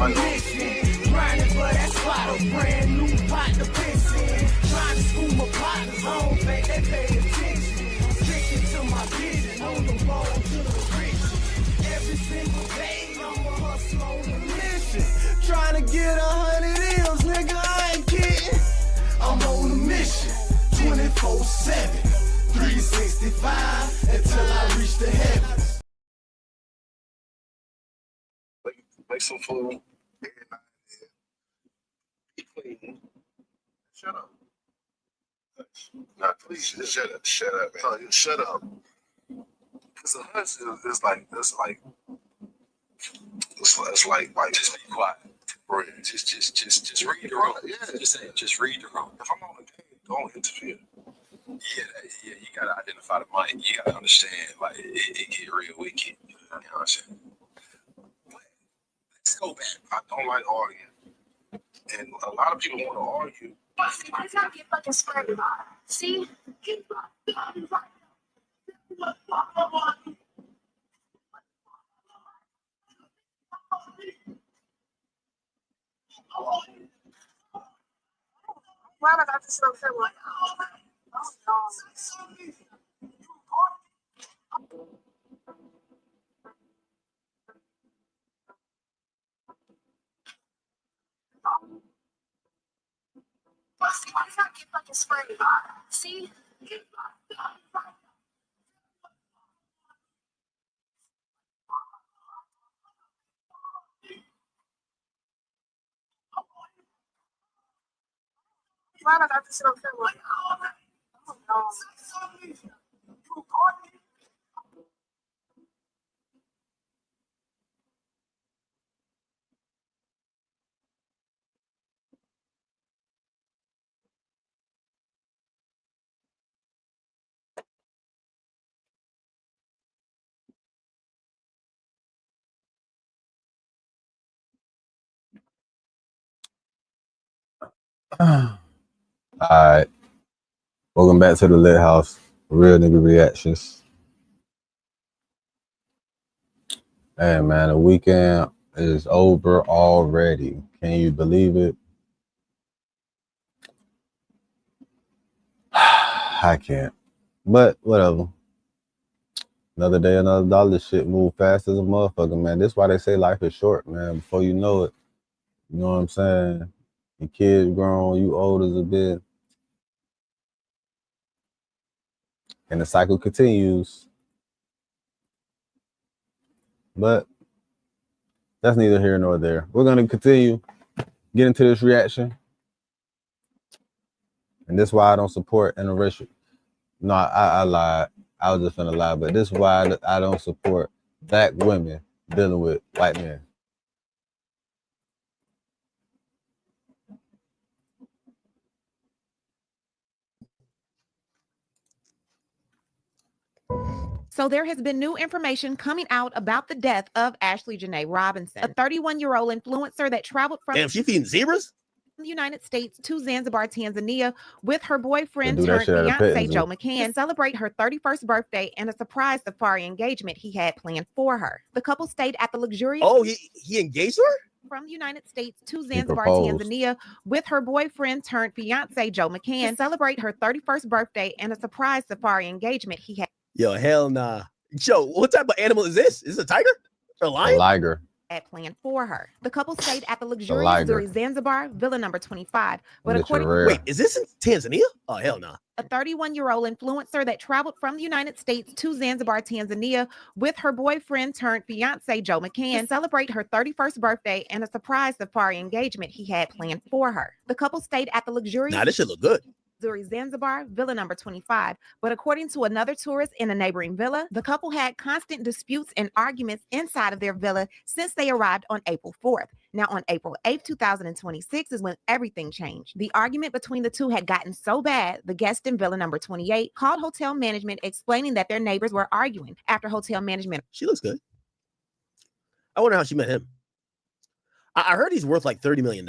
on a mission, grinding for that spot, a brand new pot to piss in. Trying to school my partners, I don't think they pay attention. I'm sticking to my vision, on the road to the riches. Every single day, I'm a hustle on a mission. Trying to get 100 M's, nigga, I ain't kidding. I'm on a mission, 24/7, 365, until I reach the heavens. Make some food. Be clean. Shut up. Nah, please shut up. Shut up, man. Oh, you shut up. Because a hush is like, it's like just be quiet. Just read the room. Yeah, just read the room. If I'm on the game, don't interfere. Yeah, you gotta identify the mic. You gotta understand, like it get real wicked. You know what I'm saying? But let's go back. I don't like arguing, and a lot of people want to argue. Why does that get fucking squared about? See? Why did I just so feel like, oh no. Why does that get fucking squared about? See? Why did I just so feel like, oh no. All right, welcome back to the Lit House. Real nigga reactions. Hey man, the weekend is over already. Can you believe it? I can't. But whatever. Another day, another dollar. Shit move fast as a motherfucker, man. This is why they say life is short, man. Before you know it, you know what I'm saying? Your kids grown, you old as a bit. And the cycle continues. But that's neither here nor there. We're going to continue, get into this reaction. And this is why I don't support interracial. No, I lied. I was just gonna lie, but this is why I don't support black women dealing with white men. So there has been new information coming out about the death of Ashley Janae Robinson, a 31-year-old influencer that traveled from Damn, she feeding zebras? the United States to Zanzibar, Tanzania with her boyfriend They do that turned shit at a fiance petting zoo. Joe McCann to celebrate her 31st birthday and a surprise safari engagement he had planned for her. The couple stayed at the luxurious he engaged her? From the United States to Zanzibar, proposed. Tanzania with her boyfriend turned fiance Joe McCann to celebrate her 31st birthday and a surprise safari engagement he had. Yo, hell nah. Joe, what type of animal is this? Is it a tiger? Or a lion? A liger. Had planned for her. The couple stayed at the luxurious Zanzibar Villa number 25. But according wait, is this in Tanzania? Oh, hell no. A 31-year-old influencer that traveled from the United States to Zanzibar, Tanzania with her boyfriend turned fiance Joe McCann to celebrate her 31st birthday and a surprise safari engagement he had planned for her. The couple stayed at the luxurious Nah, this should look good. Zanzibar Villa number 25. But according to another tourist in a neighboring villa, the couple had constant disputes and arguments inside of their villa since they arrived on April 4th. Now on April 8th, 2026 is when everything changed. The argument between the two had gotten so bad, the guest in Villa number 28 called hotel management explaining that their neighbors were arguing. After hotel management, she looks good. I wonder how she met him. I heard he's worth like $30 million.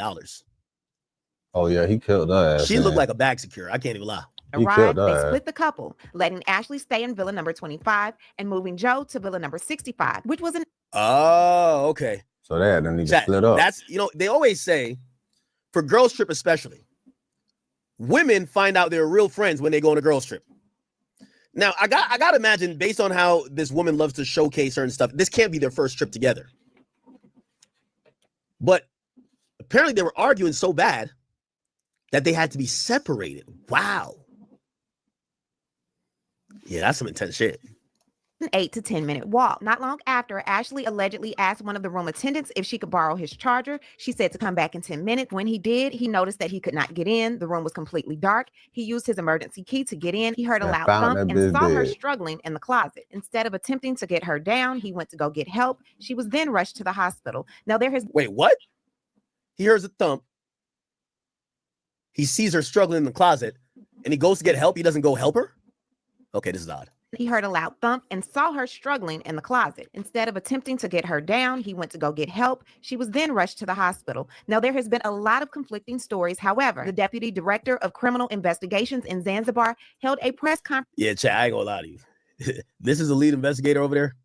Oh yeah, he killed her ass. She looked like a bag secure. I can't even lie. Arrived, they split the couple, letting Ashley stay in Villa number 25 and moving Joe to Villa number 65, which was an okay. So they had to need to Chat, split up. that's, you know, they always say, for girls trip especially, women find out they're real friends when they go on a girls trip. Now, I got to imagine, based on how this woman loves to showcase certain stuff, this can't be their first trip together. But apparently they were arguing so bad that they had to be separated. Wow. Yeah, that's some intense shit. An 8 to 10 minute walk. Not long after, Ashley allegedly asked one of the room attendants if she could borrow his charger. She said to come back in 10 minutes. When he did, he noticed that he could not get in. The room was completely dark. He used his emergency key to get in. He heard a And loud found thump that and bitch saw her dead. struggling in the closet. Instead of attempting to get her down, he went to go get help. She was then rushed to the hospital. Now there has Wait, what? He hears a thump. He sees her struggling in the closet, and he goes to get help. He doesn't go help her? Okay, this is odd. He heard a loud thump and saw her struggling in the closet. Instead of attempting to get her down, he went to go get help. She was then rushed to the hospital. Now, there has been a lot of conflicting stories. However, the deputy director of criminal investigations in Zanzibar held a press conference. Yeah, chat, I ain't gonna lie to you. This is the lead investigator over there.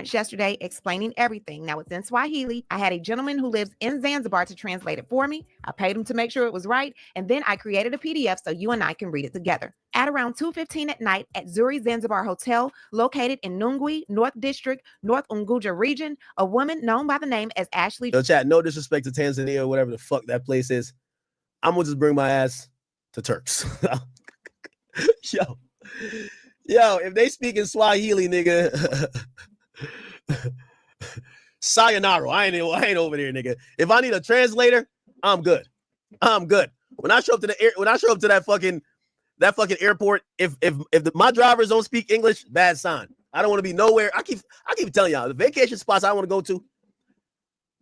Yesterday explaining everything. Now it's in Swahili. I had a gentleman who lives in Zanzibar to translate it for me. I paid him to make sure it was right, and then I created a PDF so you and I can read it together. At around 2:15 at night at Zuri Zanzibar Hotel, located in Nungwi, North District, North Unguja region, a woman known by the name as Ashley. Yo, chat, no disrespect to Tanzania or whatever the fuck that place is. I'm gonna just bring my ass to Turks. Yo, if they speak in Swahili, nigga. Sayonara. I ain't over there, nigga. If I need a translator, I'm good. When I show up to that fucking airport, if my drivers don't speak English, bad sign. I don't want to be nowhere. I keep telling y'all, the vacation spots I want to go to,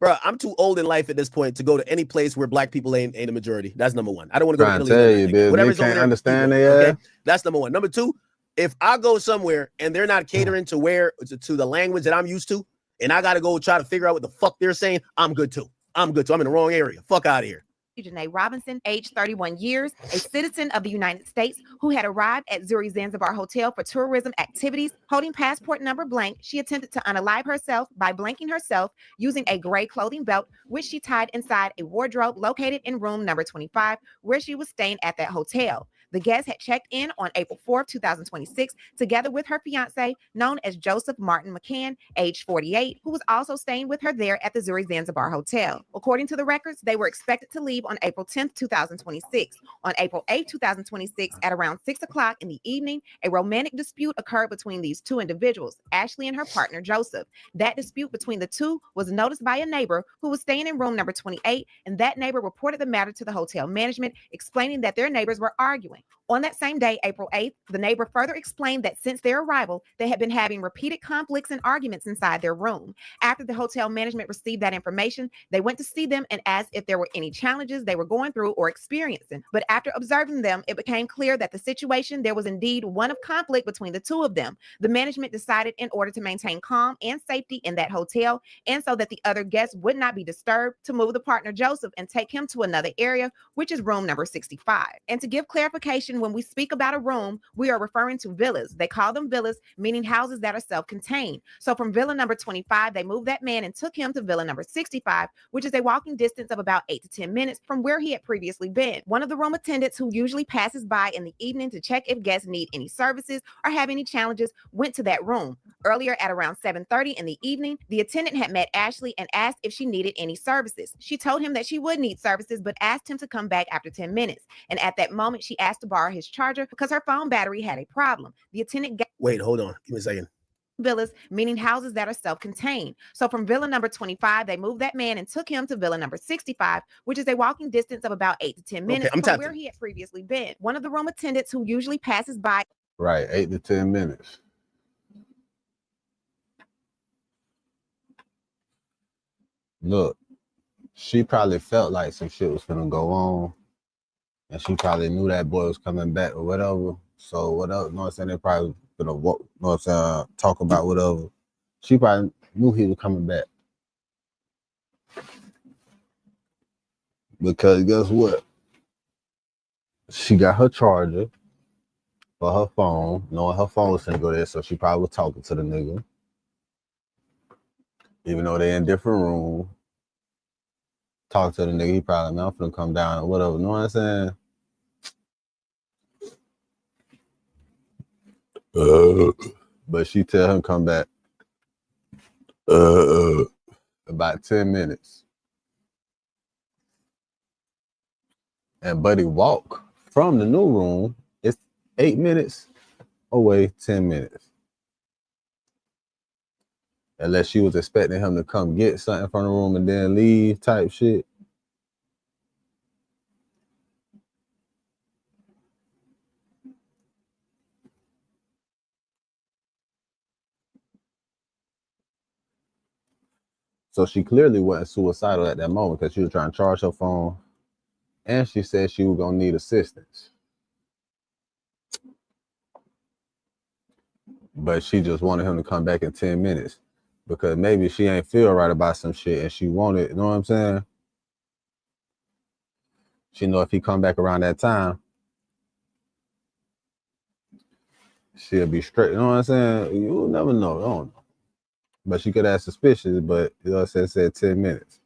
bro. I'm too old in life at this point to go to any place where black people ain't a majority. That's number one. I don't want to go to Italy. Tell you, dude, whatever's they can't over there, understand people, they okay? That's number one. Number two, if I go somewhere and they're not catering to the language that I'm used to, and I got to go try to figure out what the fuck they're saying, I'm good too. I'm in the wrong area. Fuck out of here. Janae Robinson, age 31 years, a citizen of the United States who had arrived at Zuri Zanzibar Hotel for tourism activities. Holding passport number blank, she attempted to unalive herself by blanking herself using a gray clothing belt, which she tied inside a wardrobe located in room number 25, where she was staying at that hotel. The guest had checked in on April 4th, 2026, together with her fiance, known as Joseph Martin McCann, age 48, who was also staying with her there at the Zuri Zanzibar Hotel. According to the records, they were expected to leave on April 10th, 2026. On April 8th, 2026, at around 6 o'clock in the evening, a romantic dispute occurred between these two individuals, Ashley and her partner, Joseph. That dispute between the two was noticed by a neighbor who was staying in room number 28, and that neighbor reported the matter to the hotel management, explaining that their neighbors were arguing. On that same day, April 8th, the neighbor further explained that since their arrival, they had been having repeated conflicts and arguments inside their room. After the hotel management received that information, they went to see them and asked if there were any challenges they were going through or experiencing. But after observing them, it became clear that the situation, there was indeed one of conflict between the two of them. The management decided, in order to maintain calm and safety in that hotel, and so that the other guests would not be disturbed, to move the partner Joseph and take him to another area, which is room number 65. And to give clarification, when we speak about a room, we are referring to villas. They call them villas, meaning houses that are self-contained. So from villa number 25, they moved that man and took him to villa number 65, which is a walking distance of about 8 to 10 minutes from where he had previously been. One of the room attendants, who usually passes by in the evening to check if guests need any services or have any challenges, went to that room. Earlier at around 7:30 in the evening, the attendant had met Ashley and asked if she needed any services. She told him that she would need services, but asked him to come back after 10 minutes. And at that moment, she asked to borrow his charger because her phone battery had a problem. The attendant Wait, hold on. Give me a second. Villas, meaning houses that are self-contained. So from villa number 25, they moved that man and took him to villa number 65, which is a walking distance of about 8 to 10 minutes from where he had previously been. One of the room attendants, who usually passes by. Right, 8 to 10 minutes. Look, she probably felt like some shit was gonna go on, and she probably knew that boy was coming back or whatever. So whatever, you know what I'm saying? They probably gonna walk, you know what I'm saying, talk about whatever. She probably knew he was coming back. Because guess what? She got her charger for her phone, knowing her phone was gonna go there, so she probably was talking to the nigga. Even though they in different rooms. Talk to the nigga, he probably, man, I'm finna come down or whatever. You know what I'm saying? But she tell him come back about 10 minutes. And Buddy walk from the new room. It's 8 minutes away, 10 minutes. Unless she was expecting him to come get something from the room and then leave type shit. So she clearly wasn't suicidal at that moment because she was trying to charge her phone and she said she was going to need assistance. But she just wanted him to come back in 10 minutes because maybe she ain't feel right about some shit and she wanted, you know what I'm saying? She know if he come back around that time, she'll be straight, you know what I'm saying? You'll never know, I don't know. But she could have suspicious, but you know what I'm saying, said 10 minutes.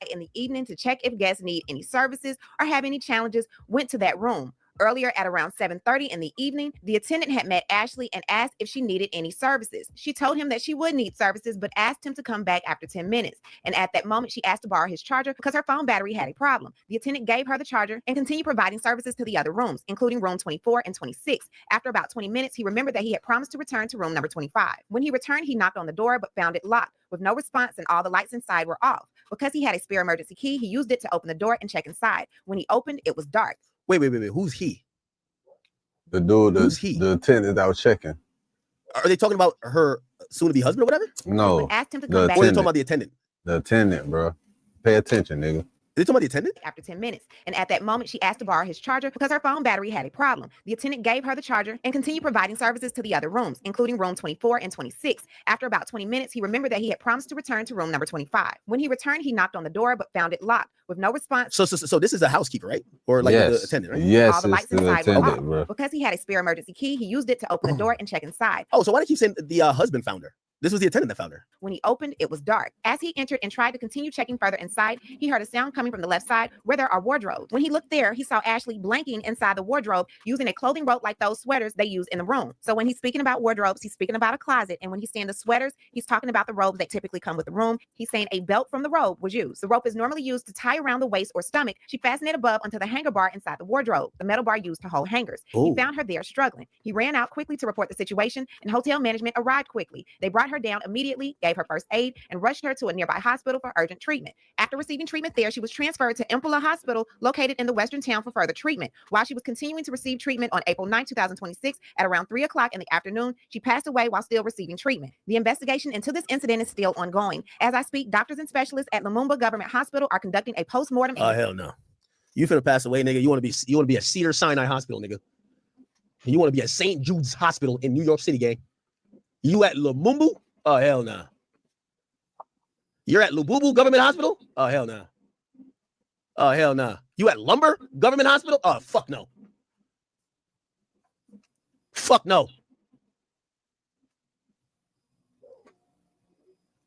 In the evening to check if guests need any services or have any challenges, went to that room. Earlier at around 7:30 in the evening, the attendant had met Ashley and asked if she needed any services. She told him that she would need services, but asked him to come back after 10 minutes. And at that moment, she asked to borrow his charger because her phone battery had a problem. The attendant gave her the charger and continued providing services to the other rooms, including room 24 and 26. After about 20 minutes, he remembered that he had promised to return to room number 25. When he returned, he knocked on the door, but found it locked with no response and all the lights inside were off. Because he had a spare emergency key, he used it to open the door and check inside. When he opened, it was dark. Wait. Who's he? The dude, Who's he? The attendant that was checking. Are they talking about her soon-to-be husband or whatever? No. Asked him to come back. Or are they talking about the attendant? The attendant, bro. Pay attention, nigga. Are they talking about the attendant? After 10 minutes. And at that moment, she asked to borrow his charger because her phone battery had a problem. The attendant gave her the charger and continued providing services to the other rooms, including room 24 and 26. After about 20 minutes, he remembered that he had promised to return to room number 25. When he returned, he knocked on the door, but found it locked with no response. So this is a housekeeper, right? Or like the attendant, right? Yes, all the lights it's the inside were attendant, off. bro. Because he had a spare emergency key, he used it to open the door and check inside. Oh, so why do you keep saying the husband found her? This was the attendant that found her. When he opened, it was dark. As he entered and tried to continue checking further inside, he heard a sound coming from the left side where there are wardrobes. When he looked there, he saw Ashley blanking inside the wardrobe using a clothing rope like those sweaters they use in the room. So when he's speaking about wardrobes, he's speaking about a closet. And when he's saying the sweaters, he's talking about the robes that typically come with the room. He's saying a belt from the robe was used. The rope is normally used to tie around the waist or stomach. She fastened it above onto the hanger bar inside the wardrobe, the metal bar used to hold hangers. Ooh. He found her there struggling. He ran out quickly to report the situation, and hotel management arrived quickly. They brought her down immediately, gave her first aid, and rushed her to a nearby hospital for urgent treatment. After receiving treatment there, she was transferred to Impala Hospital, located in the western town, for further treatment. While she was continuing to receive treatment on April 9, 2026, at around 3 o'clock in the afternoon, she passed away while still receiving treatment. The investigation into this incident is still ongoing. As I speak, doctors and specialists at Lumumba Government Hospital are conducting a post-mortem. Oh, hell no. You finna pass away, nigga. You want to be at Cedar Sinai Hospital, nigga. You want to be at St. Jude's Hospital in New York City, gang. You at Lumumba? Oh, hell no. You're at Lububu Government Hospital? Oh, hell no. Oh, hell no. You at Lumber Government Hospital? Oh, fuck no. Fuck no.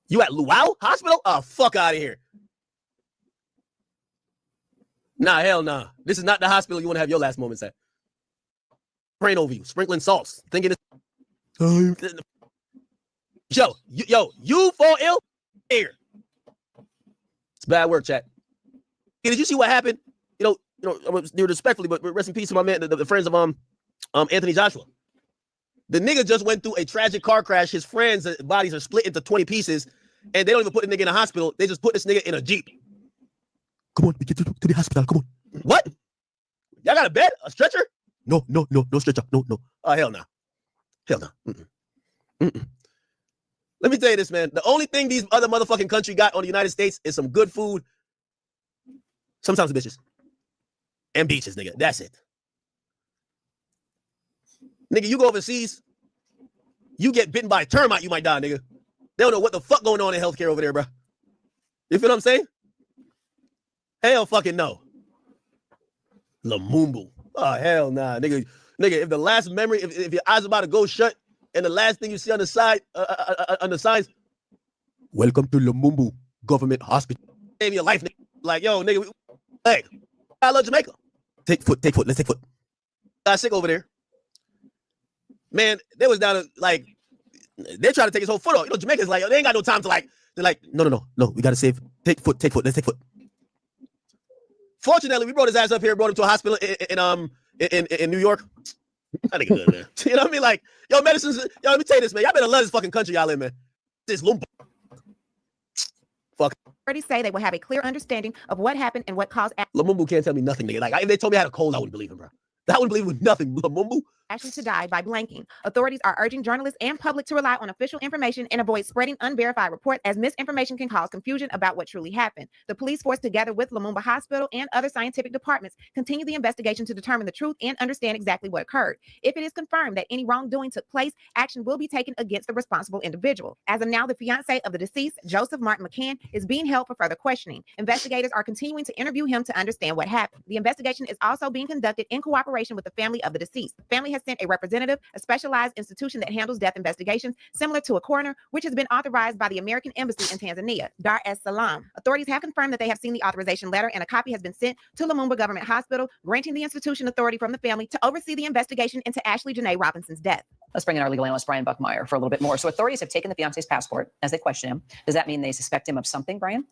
You at Luau Hospital? Oh, fuck out of here. Nah, hell nah. This is not the hospital you want to have your last moments at. Praying over you, sprinkling salts, thinking it's... you fall ill? Here. It's bad work, chat. Did you see what happened? You know, respectfully, but rest in peace to my man, the friends of Anthony Joshua. The nigga just went through a tragic car crash. His friends' bodies are split into 20 pieces, and they don't even put the nigga in a hospital. They just put this nigga in a Jeep. Come on, we get to the hospital. Come on. What? Y'all got a bed? A stretcher? No stretcher. No. Oh, hell no. Hell no. Mm-mm. Let me tell you this, man. The only thing these other motherfucking country got on the United States is some good food, sometimes bitches, and beaches, nigga. That's it. Nigga, you go overseas, you get bitten by a termite, you might die, nigga. They don't know what the fuck going on in healthcare over there, bro. You feel what I'm saying? Hell fucking no. Lumumbu. Oh, hell nah, nigga. Nigga, if the last memory, if your eyes about to go shut, and the last thing you see on the side, on the signs, welcome to Lumumbu Government Hospital. Gave me a life, nigga. Like, yo, nigga, hey, I love Jamaica. Take foot, let's take foot. Got sick over there. Man, they was down to, like, they're trying to take his whole foot off. You know, Jamaica's like, yo, they ain't got no time to, like, they're like, no, we gotta save, take foot, let's take foot. Fortunately, we brought his ass up here, brought him to a hospital in New York. That nigga good, man. You know what I mean? Like, yo, medicine's, yo, let me tell you this, man. Y'all better love this fucking country y'all in, man. This Lumumbu. Fuck. Authorities say they will have a clear understanding of what happened and what caused Lumumbu can't tell me nothing, nigga. Like, if they told me I had a cold, I wouldn't believe him, bro. I wouldn't believe with nothing. Lumumbu. Ashley to die by blanking. Authorities are urging journalists and public to rely on official information and avoid spreading unverified reports, as misinformation can cause confusion about what truly happened. The police force, together with Lumumba Hospital and other scientific departments, continue the investigation to determine the truth and understand exactly what occurred. If it is confirmed that any wrongdoing took place, action will be taken against the responsible individual. As of now, the fiance of the deceased, Joseph Martin McCann, is being held for further questioning. Investigators are continuing to interview him to understand what happened. The investigation is also being conducted in cooperation with the family of the deceased. The family has sent a representative, a specialized institution that handles death investigations, similar to a coroner, which has been authorized by the American Embassy in Tanzania, Dar es Salaam. Authorities have confirmed that they have seen the authorization letter, and a copy has been sent to Lumumba Government Hospital, granting the institution authority from the family to oversee the investigation into Ashley Janae Robinson's death. Let's bring in our legal analyst, Brian Buckmeyer, for a little bit more. So authorities have taken the fiance's passport as they question him. Does that mean they suspect him of something, Brian?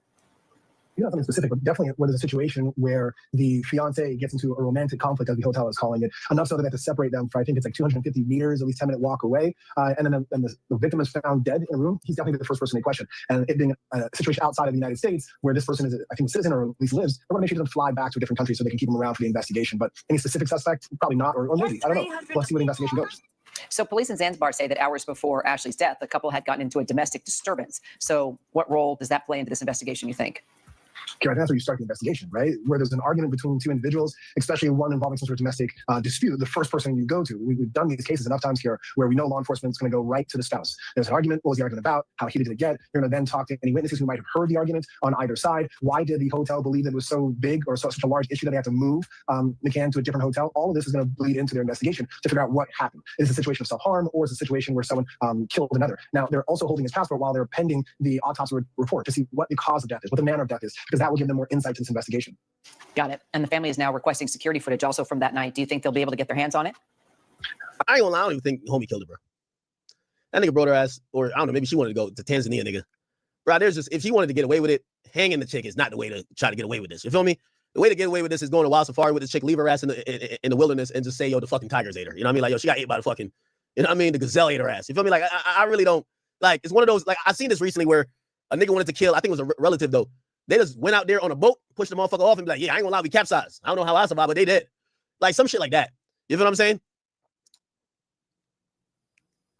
Not something specific, but definitely where there's a situation where the fiance gets into a romantic conflict, as the hotel is calling it, enough so that they have to separate them for, I think it's like 250 meters, at least 10-minute walk away. And then the victim is found dead in a room. He's definitely the first person they question. And it being a situation outside of the United States where this person is, I think, a citizen or at least lives, they want to make sure he doesn't fly back to a different country so they can keep him around for the investigation. But any specific suspect, probably not, or maybe, I don't know. Let's see where the investigation goes. So police in Zanzibar say that hours before Ashley's death, the couple had gotten into a domestic disturbance. So what role does that play into this investigation, you think? Kara, that's where you start the investigation, right? Where there's an argument between two individuals, especially one involving some sort of domestic dispute, the first person you go to. We've done these cases enough times here where we know law enforcement is going to go right to the spouse. There's an argument. What was the argument about? How heated did it get? You're going to then talk to any witnesses who might have heard the argument on either side. Why did the hotel believe that it was so big or such a large issue that they had to move McCann to a different hotel? All of this is going to bleed into their investigation to figure out what happened. Is it a situation of self-harm, or is it a situation where someone killed another? Now, they're also holding his passport while they're pending the autopsy report to see what the cause of death is, what the manner of death is, because that will give them more insight to this investigation. Got it. And the family is now requesting security footage also from that night. Do you think they'll be able to get their hands on it? I ain't gonna lie, I don't even think homie killed her, bro. That nigga brought her ass, or I don't know, maybe she wanted to go to Tanzania, nigga. Bro, there's just, if she wanted to get away with it, hanging the chick is not the way to try to get away with this. You feel me? The way to get away with this is going to wild safari with the chick, leave her ass in the wilderness, and just say, yo, the fucking tigers ate her. You know what I mean? Like, yo, she got ate by the fucking, you know what I mean? The gazelle ate her ass. You feel me? Like, I really don't, like, it's one of those, like, I seen this recently where a nigga wanted to kill, I think it was a relative though. They just went out there on a boat, pushed the motherfucker off, and be like, yeah, I ain't gonna lie, we capsized. I don't know how I survived, but they did. Like, some shit like that. You feel what I'm saying?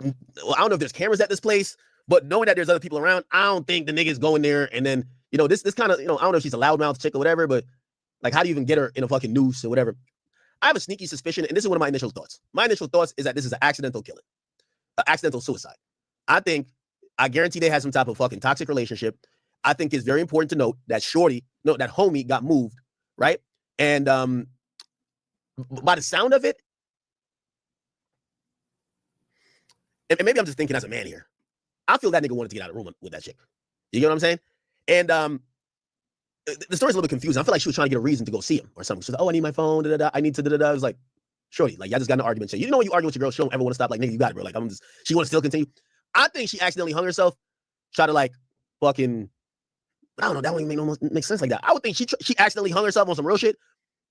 Well, I don't know if there's cameras at this place, but knowing that there's other people around, I don't think the nigga's going there. And then, you know, this kind of, you know, I don't know if she's a loudmouth chick or whatever, but like, how do you even get her in a fucking noose or whatever? I have a sneaky suspicion, and this is one of my initial thoughts. My initial thoughts is that this is an accidental killing, an accidental suicide. I guarantee they had some type of fucking toxic relationship. I think it's very important to note that that homie got moved, right? And by the sound of it, and maybe I'm just thinking as a man here, I feel that nigga wanted to get out of the room with that chick. You get what I'm saying? And the story's a little bit confusing. I feel like she was trying to get a reason to go see him or something. She's like, oh, I need my phone, I need to, I was like, shorty, like, y'all just got in an argument. So, you know when you argue with your girl, she don't ever want to stop. Like, nigga, you got it, bro. Like, she want to still continue. I think she accidentally hung herself, try to, like, fucking, I don't know, that wouldn't make sense like that. I would think she accidentally hung herself on some real shit,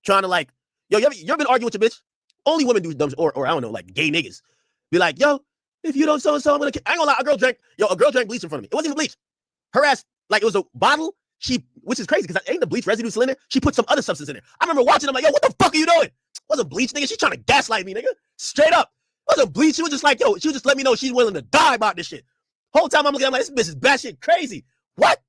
trying to, like, yo, you ever been arguing with your bitch? Only women do dumb, or I don't know, like, gay niggas. Be like, yo, if you don't so-and-so, I'm gonna kill. I ain't gonna lie, a girl drank bleach in front of me. It wasn't even bleach. Her ass, like, it was a bottle, which is crazy, because ain't the bleach residue still in there? She put some other substance in there. I remember watching, I'm like, yo, what the fuck are you doing? It wasn't bleach, nigga. She's trying to gaslight me, nigga. Straight up. It wasn't bleach. She was just like, yo, she was just let me know she's willing to die about this shit. Whole time I'm looking, I'm like, this bitch is batshit crazy. What?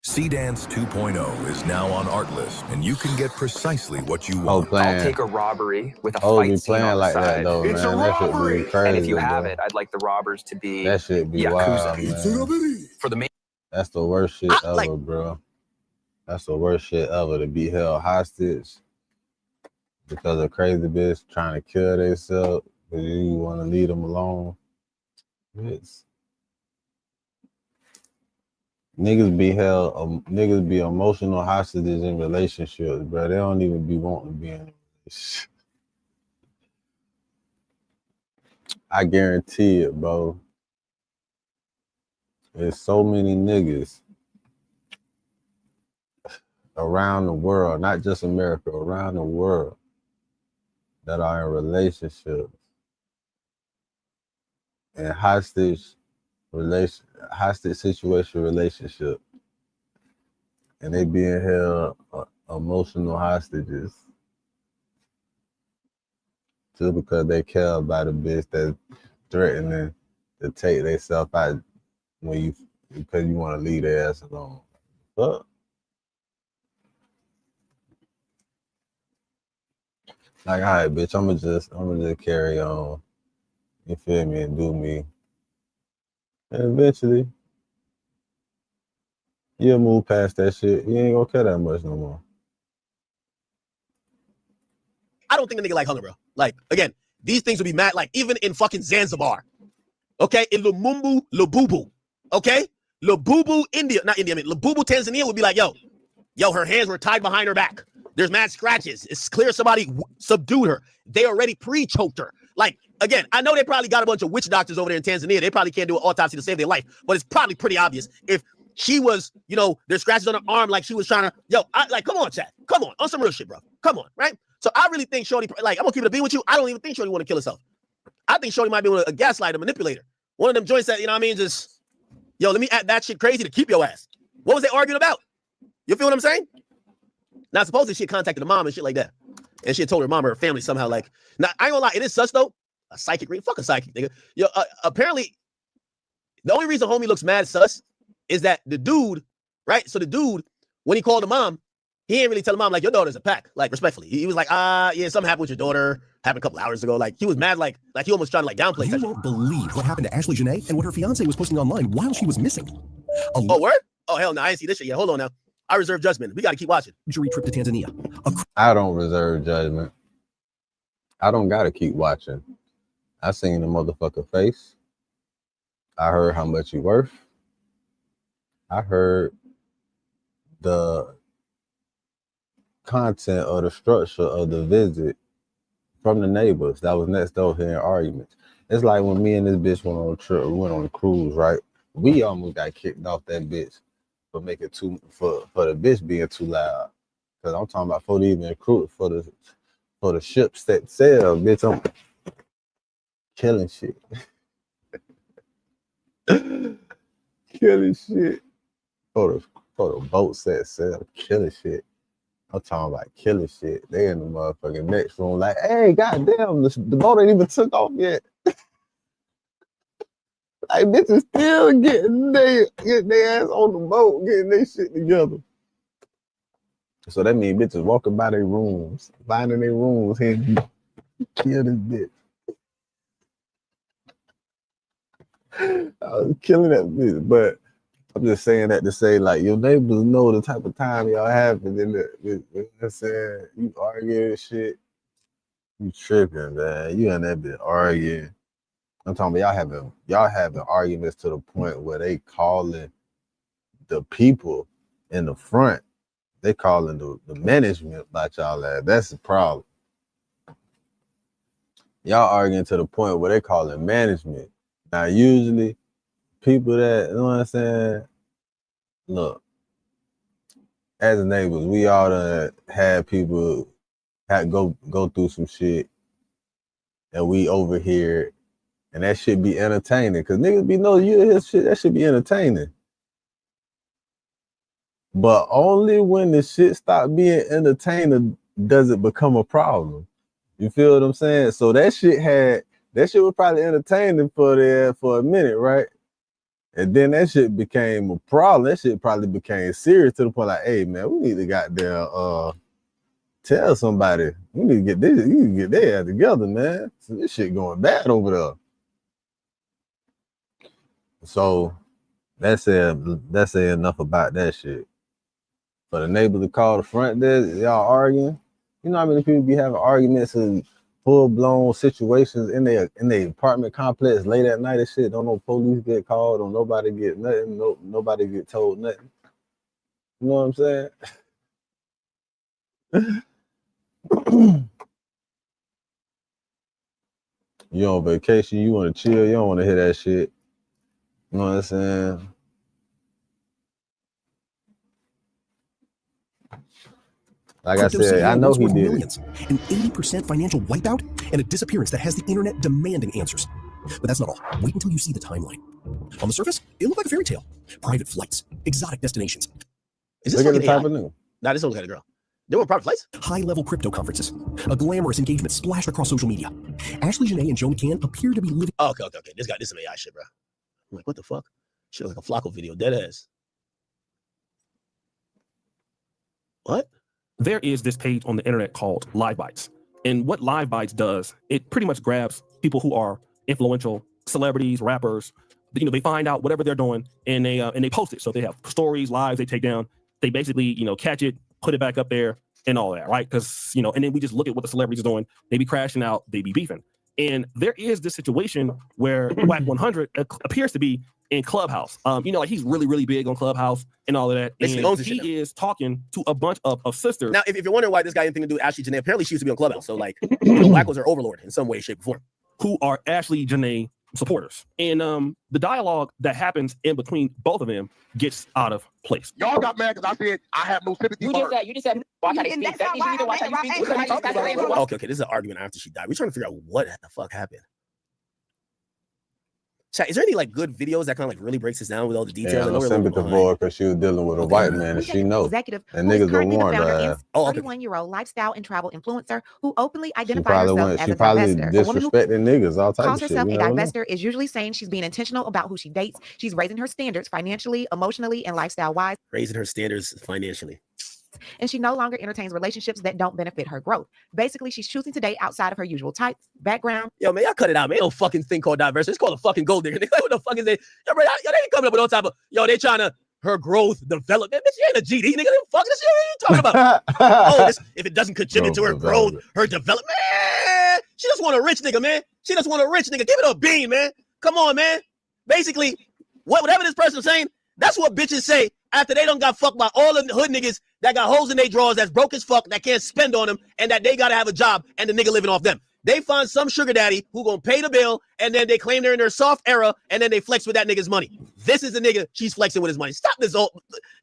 C-Dance 2.0 is now on Artlist, and you can get precisely what you want. I'll take a robbery with a fight scene on the like side. that though, It's man. a That shit robbery. be crazy, And if you have bro. it, I'd like the robbers to be That shit be Yakuza. wild, man. For the main. That's the worst shit ever, bro. That's the worst shit ever, to be held hostage because a crazy bitch trying to kill themselves because you want to leave them alone. It's niggas be emotional hostages in relationships, bro. They don't even be wanting to be in a relationship. I guarantee it, bro. There's so many niggas around the world, not just America, around the world that are in relationships and hostage situation relationship, and they being held emotional hostages just because they care about a bitch that's threatening to take themselves out because you want to leave their ass alone. Fuck. Like, all right, bitch, I'm gonna just carry on. You feel me? And do me. And eventually, you'll move past that shit. You ain't gonna care that much no more. I don't think a nigga like hunger, bro. Like, again, these things would be mad. Like, even in fucking Zanzibar, okay, in Lumumbu, Lububu, okay, Lububu, India, not India, I mean Lububu, Tanzania would be like, yo, her hands were tied behind her back. There's mad scratches. It's clear somebody subdued her. They already pre-choked her. Like, again, I know they probably got a bunch of witch doctors over there in Tanzania. They probably can't do an autopsy to save their life, but it's probably pretty obvious if she was, there's scratches on her arm, like she was trying to, come on, chat. Come on some real shit, bro. Come on, right? So I really think Shorty, like, I'm gonna keep it a beat with you. I don't even think Shorty want to kill herself. I think Shorty might be a gaslighter, manipulator. One of them joints that, just, let me act that shit crazy to keep your ass. What was they arguing about? You feel what I'm saying? Now, supposedly she had contacted the mom and shit like that. And she had told her mom or her family somehow, like, now, I ain't gonna lie, it is sus, though. A psychic read. Fuck a psychic, nigga. Apparently, the only reason homie looks mad sus is that the dude, right? So the dude, when he called the mom, he didn't really tell the mom, like, your daughter's a pack, like, respectfully. He was like, yeah, something happened with your daughter, happened a couple hours ago. Like, he was mad, like he almost trying to, like, downplay. You won't believe what happened to Ashley Janae and what her fiance was posting online while she was missing. Oh, word? Oh, hell no, I didn't see this shit yet. Hold on now. I reserve judgment. We got to keep watching. Jury trip to Tanzania. I don't reserve judgment. I don't got to keep watching. I seen the motherfucker face. I heard how much he worth. I heard the content or the structure of the visit from the neighbors that was next door hearing arguments. It's like when me and this bitch went on a trip, we went on a cruise, right? We almost got kicked off that bitch for making for the bitch being too loud. Cause I'm talking about for the even crew for the ships that sail, bitch. I'm killing shit. Killing shit. For the boats that sail, killing shit. I'm talking about killing shit. They in the motherfucking next room, like, hey, goddamn, the boat ain't even took off yet. Like, bitches still getting their ass on the boat, getting their shit together. So that means bitches walking by their rooms, finding their rooms, and kill this bitch. I was killing that bitch, but I'm just saying that to say, like, your neighbors know the type of time y'all having. You know what I'm saying? You arguing shit, you tripping, man. You and that bitch arguing. I'm talking about y'all having arguments to the point where they calling the people in the front. They calling the management about y'all ass. That's the problem. Y'all arguing to the point where they calling management. Now, usually, people that, you know what I'm saying? Look, as neighbors, we all done had people go through some shit, and we over here, and that should be entertaining. Cause niggas be know you hear shit, that should be entertaining. But only when the shit stop being entertaining does it become a problem. You feel what I'm saying? So that shit was probably entertaining for a minute, right? And then that shit became a problem. That shit probably became serious to the point like, hey man, we need to goddamn tell somebody. We need to get this. You need to get their ass together, man. So this shit going bad over there. So that's enough about that shit. For the neighbor to call the front desk, y'all arguing, You know how many people be having arguments and full blown situations in their apartment complex late at night and shit. Don't no police get called, don't nobody get nothing, nobody get told nothing. You know what I'm saying? You on vacation, you want to chill, you don't want to hear that shit. You know what I'm saying? Like Crypto I said, CEO I know once he worth did millions, an 80% financial wipeout, and a disappearance that has the internet demanding answers. But that's not all. Wait until you see the timeline. On the surface, it looked like a fairy tale. Private flights, exotic destinations. Is this Look at the fucking type AI? of nigga. Nah, this looks like a girl. They were private flights? High-level crypto conferences. A glamorous engagement splashed across social media. Ashley Janae and Joe McCann appear to be living... Okay. This is some AI shit, bro. I'm like, what the fuck? Shit like a Flacco video, dead ass. What? There is this page on the internet called Live Bites. And what Live Bites does, it pretty much grabs people who are influential, celebrities, rappers. You know, they find out whatever they're doing and they post it. So they have stories, lives they take down. They basically, you know, catch it, put it back up there and all that, right? Because, you know, and then we just look at what the celebrities are doing. They be crashing out, they be beefing. And there is this situation where Wack 100 appears to be in Clubhouse. You know, like he's really, really big on Clubhouse and all of that. Basically And he is talking to a bunch of sisters. Now, if you're wondering why this guy had anything to do with Ashley Janae, apparently she used to be on Clubhouse. So, like, you know, Wack was her overlord in some way, shape, or form. Who are Ashley Janae supporters. And the dialogue that happens in between both of them gets out of place. Y'all got mad because I said I have no sympathy for her. You just said watch how they speak. That means you need to watch how you speak. Okay, this is an argument after she died. We're trying to figure out what the fuck happened. Chat, is there any like good videos that kind of like really breaks this down with all the details? Yeah, no sympathy for her because she was dealing with a white man and she knows. Executive and niggas don't warn her. 31-year-old lifestyle and travel influencer who openly She identifies probably herself as a probably divestor. A woman who disrespecting niggas, all type of calls shit. herself You a never know. divestor is usually saying she's being intentional about who she dates. She's raising her standards financially, emotionally, and lifestyle-wise. Raising her standards financially. And she no longer entertains relationships that don't benefit her growth. Basically, she's choosing to date outside of her usual type, background. Yo, man, y'all cut it out, man. Ain't no fucking thing called diversity. It's called a fucking gold digger. What the fuck is it? Yo, bro, they ain't coming up with no type of, yo, they trying to, her growth, development. Bitch, she ain't a GD, nigga. They fucking this shit. What are you talking about? Oh, if it doesn't contribute to her growth, her development, man, she just want a rich nigga, man. She just want a rich nigga. Give it a bean, man. Come on, man. Basically, whatever this person's saying, that's what bitches say after they done got fucked by all of the hood niggas that got holes in their drawers, that's broke as fuck, that can't spend on them, and that they gotta have a job, and the nigga living off them. They find some sugar daddy who gonna pay the bill, and then they claim they're in their soft era, and then they flex with that nigga's money. This is the nigga she's flexing with his money. Stop this old.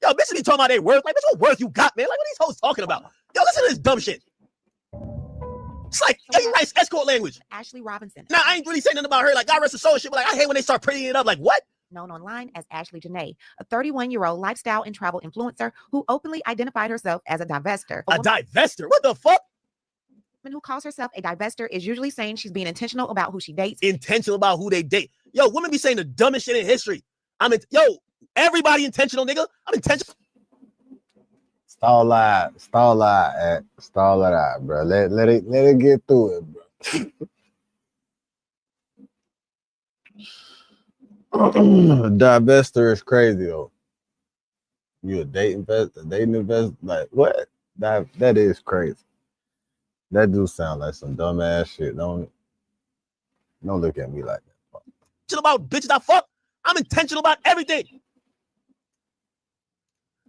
Yo, bitches be talking about their worth. Like, bitch, what worth you got, man? Like, what are these hoes talking about? Yo, listen to this dumb shit. It's like, yo, you write escort language. Ashley Robinson. Now, I ain't really saying nothing about her. Like, God rest her soul and shit, but like, I hate when they start prettying it up. Like, what? Known online as Ashley Janae, a 31-year-old lifestyle and travel influencer who openly identified herself as a divestor. A divestor? What the fuck? Woman who calls herself a divestor is usually saying she's being intentional about who she dates. Intentional about who they date. Yo, women be saying the dumbest shit in history. Everybody intentional, nigga. I'm intentional. Stall it out, bro. Let it get through it, bro. Divestor is crazy though. You a dating investor? Like what? That is crazy. That do sound like some dumb ass shit. Don't look at me like that. Intentional about bitches I fuck. I'm intentional about everything.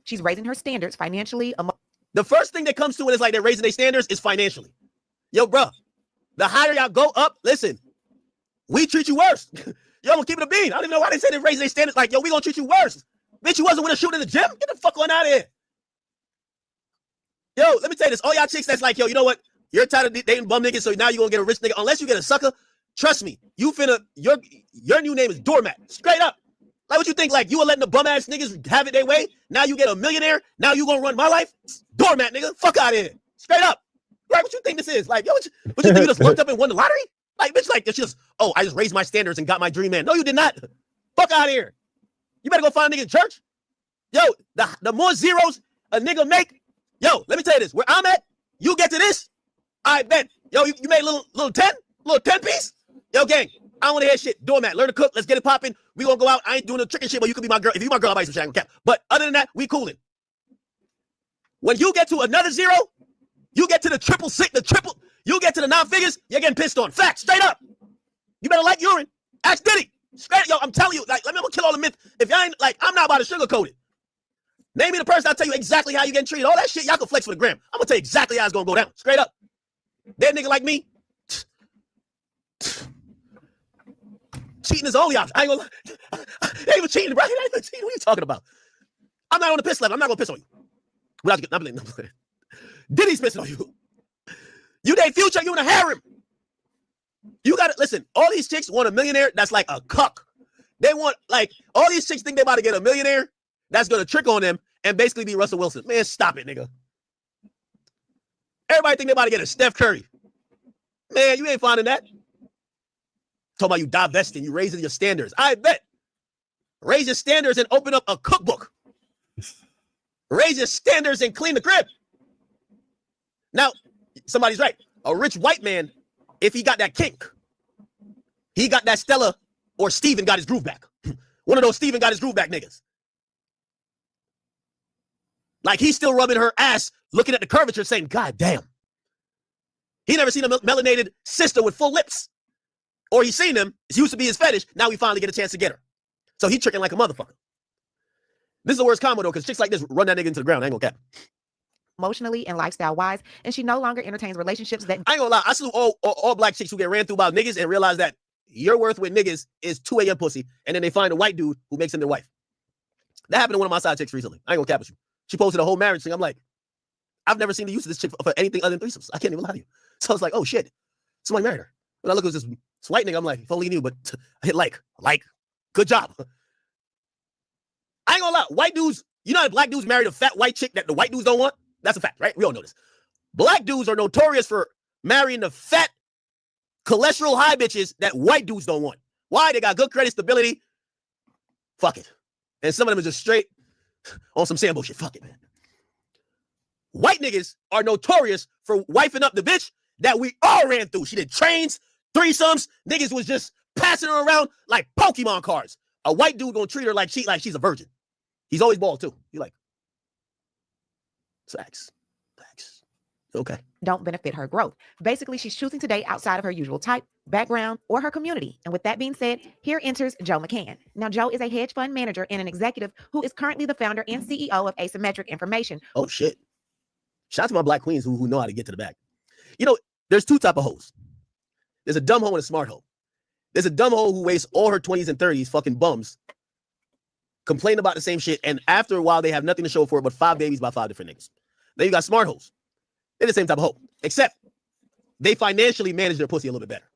She's raising her standards financially. The first thing that comes to it is like they're raising their standards is financially. Yo, bro, the higher y'all go up, listen, we treat you worse. Yo, I'm gonna keep it a bean. I don't even know why they say they're raising their standards. Like, yo, we gonna treat you worse. Bitch, you wasn't with a shoot in the gym? Get the fuck on out of here. Yo, let me tell you this. All y'all chicks that's like, yo, you know what? You're tired of dating bum niggas, so now you're gonna get a rich nigga. Unless you get a sucker, trust me, you finna, your new name is Doormat. Straight up. Like, what you think? Like, you were letting the bum ass niggas have it their way? Now you get a millionaire? Now you gonna run my life? Doormat, nigga. Fuck out of here. Straight up. Right? What you think this is? Like, yo, what you think you just lucked up and won the lottery? Like, bitch, like, it's just, oh, I just raised my standards and got my dream man. No, you did not. Fuck out of here. You better go find a nigga in church. Yo, the more zeros a nigga make, yo, let me tell you this. Where I'm at, you get to this, I bet. Yo, you made a little 10 piece? Yo, gang, I don't want to hear shit. Doormat, learn to cook. Let's get it popping. We gonna go out. I ain't doing the trick and shit, but you could be my girl. If you my girl, I'll buy you some shit. I don't care. But other than that, we coolin'. When you get to another zero, You get to the you get to the 9 figures, you're getting pissed on. Facts, straight up. You better like urine. Ask Diddy. Straight, yo, I'm telling you, like, let me kill all the myth. If y'all ain't, like, I'm not about to sugarcoat it. Name me the person, I'll tell you exactly how you getting treated. All that shit, y'all can flex for the gram. I'm gonna tell you exactly how it's gonna go down. Straight up. That nigga like me, cheating is the only option. I ain't gonna lie. They ain't even cheating, bro. They ain't even cheating. What are you talking about? I'm not on the piss level. I'm not gonna piss on you. Without you, I'm playing. Diddy's pissing on you. You date Future, you in a harem. You gotta listen. All these chicks want a millionaire that's like a cuck. They want, like, all these chicks think they about to get a millionaire that's gonna trick on them and basically be Russell Wilson. Man, stop it, nigga. Everybody think they about to get a Steph Curry. Man, you ain't finding that. Talking about you divesting, you raising your standards. I bet. Raise your standards and open up a cookbook. Raise your standards and clean the crib. Now, somebody's right. A rich white man, if he got that kink, he got that Stella or Steven got his groove back. One of those Steven got his groove back niggas. Like, he's still rubbing her ass, looking at the curvature, saying, God damn. He never seen a melanated sister with full lips. Or he's seen them. It used to be his fetish. Now we finally get a chance to get her. So he tricking like a motherfucker. This is the worst combo, though, because chicks like this run that nigga into the ground. I ain't gonna cap. Emotionally and lifestyle-wise, and she no longer entertains relationships that... I ain't gonna lie. I salute all black chicks who get ran through by niggas and realize that your worth with niggas is 2 a.m. pussy, and then they find a white dude who makes them their wife. That happened to one of my side chicks recently. I ain't gonna cap with you. She posted a whole marriage thing. I'm like, I've never seen the use of this chick for anything other than threesomes. I can't even lie to you. So I was like, oh shit, somebody married her. When I look at this white nigga, I'm like, if only you knew, but I hit like, good job. I ain't gonna lie, white dudes, you know how black dudes married a fat white chick that the white dudes don't want? That's a fact, right? We all know this. Black dudes are notorious for marrying the fat, cholesterol high bitches that white dudes don't want. Why? They got good credit stability. Fuck it. And some of them are just straight on some Sambo shit. Fuck it, man. White niggas are notorious for wifing up the bitch that we all ran through. She did trains, threesomes. Niggas was just passing her around like Pokemon cards. A white dude gonna treat her like she's a virgin. He's always bald too. You like, facts. Okay. Don't benefit her growth. Basically, she's choosing to date outside of her usual type, background, or her community. And with that being said, here enters Joe McCann. Now, Joe is a hedge fund manager and an executive who is currently the founder and CEO of Asymmetric Information. Oh, shit. Shout out to my black queens who know how to get to the back. You know, there's 2 types of hoes. There's a dumb hoe and a smart hoe. There's a dumb hoe who wastes all her 20s and 30s fucking bums, complain about the same shit, and after a while, they have nothing to show for it but 5 babies by 5 different niggas. Then you got smart hoes. They're the same type of hoe, except they financially manage their pussy a little bit better.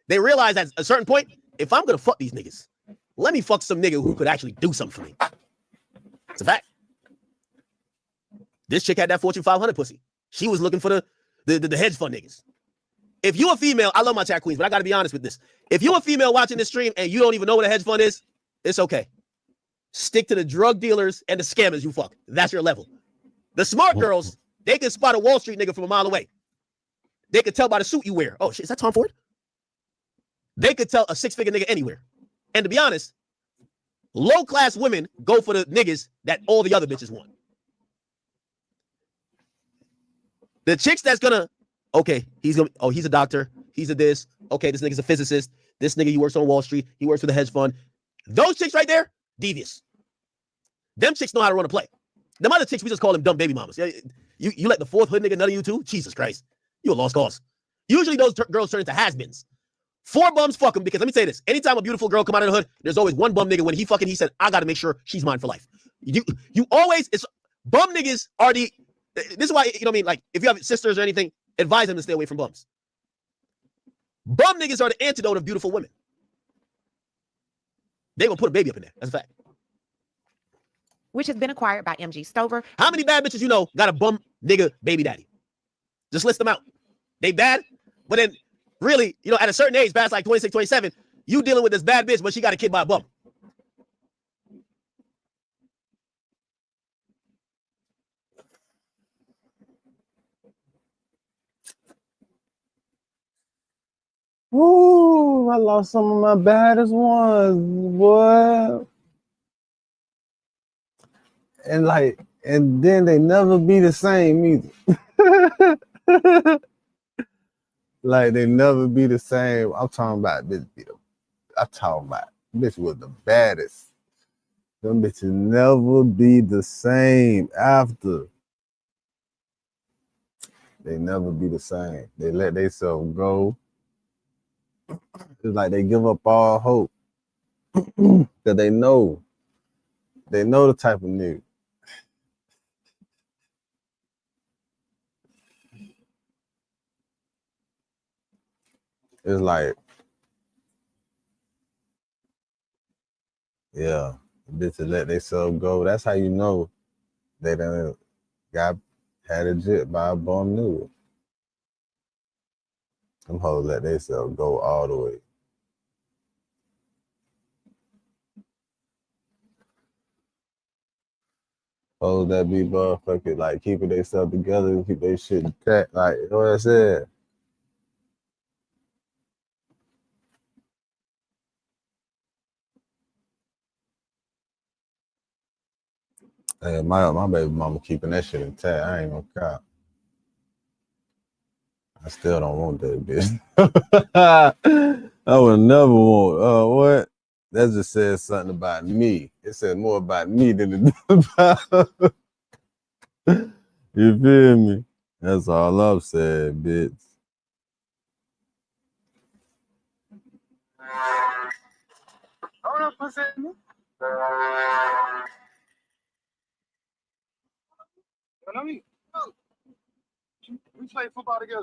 They realize at a certain point, if I'm going to fuck these niggas, let me fuck some nigga who could actually do something for me. It's a fact. This chick had that Fortune 500 pussy. She was looking for the hedge fund niggas. If you a female, I love my chat queens, but I got to be honest with this. If you a female watching this stream and you don't even know what a hedge fund is, it's okay. Stick to the drug dealers and the scammers you fuck. That's your level. The smart girls, they can spot a Wall Street nigga from a mile away. They could tell by the suit you wear. Oh, shit, is that Tom Ford? They could tell a 6-figure nigga anywhere. And to be honest, low-class women go for the niggas that all the other bitches want. The chicks that's gonna, okay, he's a doctor. He's a this. Okay, this nigga's a physicist. This nigga, he works on Wall Street. He works for the hedge fund. Those chicks right there, devious. Them chicks know how to run a play. Them other chicks, we just call them dumb baby mamas. You let the 4th hood nigga nut of you too? Jesus Christ. You a lost cause. Usually those girls turn into has-beens. 4 bums fuck them because let me say this. Anytime a beautiful girl come out of the hood, there's always one bum nigga when he said, I got to make sure she's mine for life. You always, it's bum niggas are this is why, you know what I mean? Like, if you have sisters or anything, advise them to stay away from bums. Bum niggas are the antidote of beautiful women. They gonna put a baby up in there. That's a fact. Which has been acquired by MG Stover. How many bad bitches you know got a bum nigga baby daddy? Just list them out. They bad, but then really, you know, at a certain age, past like 26, 27, you dealing with this bad bitch, but she got a kid by a bum. Ooh, I lost some of my baddest ones, boy. And then they never be the same either. Like they never be the same. I'm talking about this. Bitch was the baddest. Them bitches never be the same after. They never be the same. They let themselves go. It's like they give up all hope. Cause they know the type of nigga. It's like, yeah, bitches let themselves go. That's how you know they done had a jet by a bum nigga. Them hoes let themselves go all the way. Hoes that be motherfucking like keeping themselves together and keep their shit intact. Like, you know what I said? Hey, my baby mama keeping that shit intact. I ain't gonna cop. I still don't want that bitch. I would never want. What? That just says something about me. It says more about me than it does about. You feel me? That's all I'm saying, bitch. Hold up for a second. I mean, we play football together.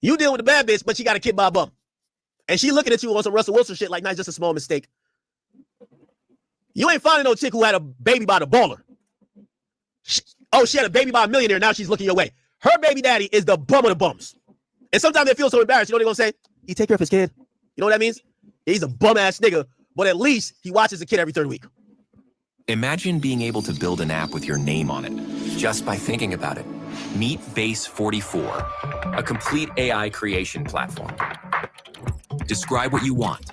You deal with a bad bitch, but she got a kid by a bum. And she looking at you on some Russell Wilson shit like, nah, just a small mistake. You ain't finding no chick who had a baby by the baller. She had a baby by a millionaire, now she's looking your way. Her baby daddy is the bum of the bums. And sometimes they feel so embarrassed. You know what they're going to say? He take care of his kid. You know what that means? He's a bum-ass nigga, but at least he watches the kid every third week. Imagine being able to build an app with your name on it, just by thinking about it. Meet Base 44, a complete AI creation platform. Describe what you want.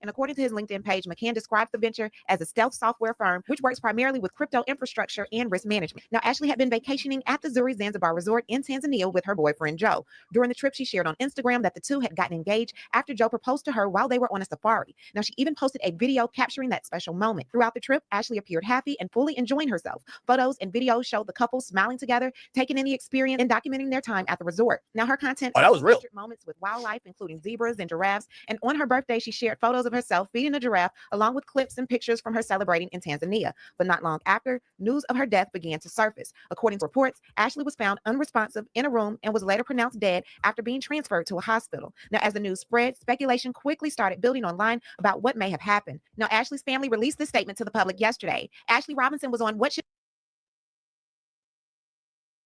And according to his LinkedIn page, McCann describes the venture as a stealth software firm, which works primarily with crypto infrastructure and risk management. Now, Ashley had been vacationing at the Zuri Zanzibar resort in Tanzania with her boyfriend, Joe. During the trip, she shared on Instagram that the two had gotten engaged after Joe proposed to her while they were on a safari. Now, she even posted a video capturing that special moment. Throughout the trip, Ashley appeared happy and fully enjoying herself. Photos and videos showed the couple smiling together, taking in the experience and documenting their time at the resort. Now, her content that was real. Moments with wildlife, including zebras and giraffes. And on her birthday, she shared photos of herself feeding a giraffe, along with clips and pictures from her celebrating in Tanzania. But not long after, news of her death began to surface. According to reports, Ashley was found unresponsive in a room and was later pronounced dead after being transferred to a hospital. Now, as the news spread, speculation quickly started building online about what may have happened. Now, Ashley's family released this statement to the public yesterday. Ashley Robinson was on What Should...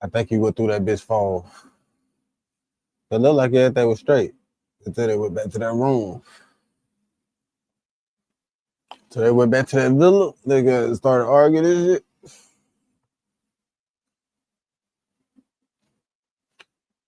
I think he went through that bitch phone. It looked like everything was straight until they went back to that room. So they went back to that villa, nigga started arguing and shit.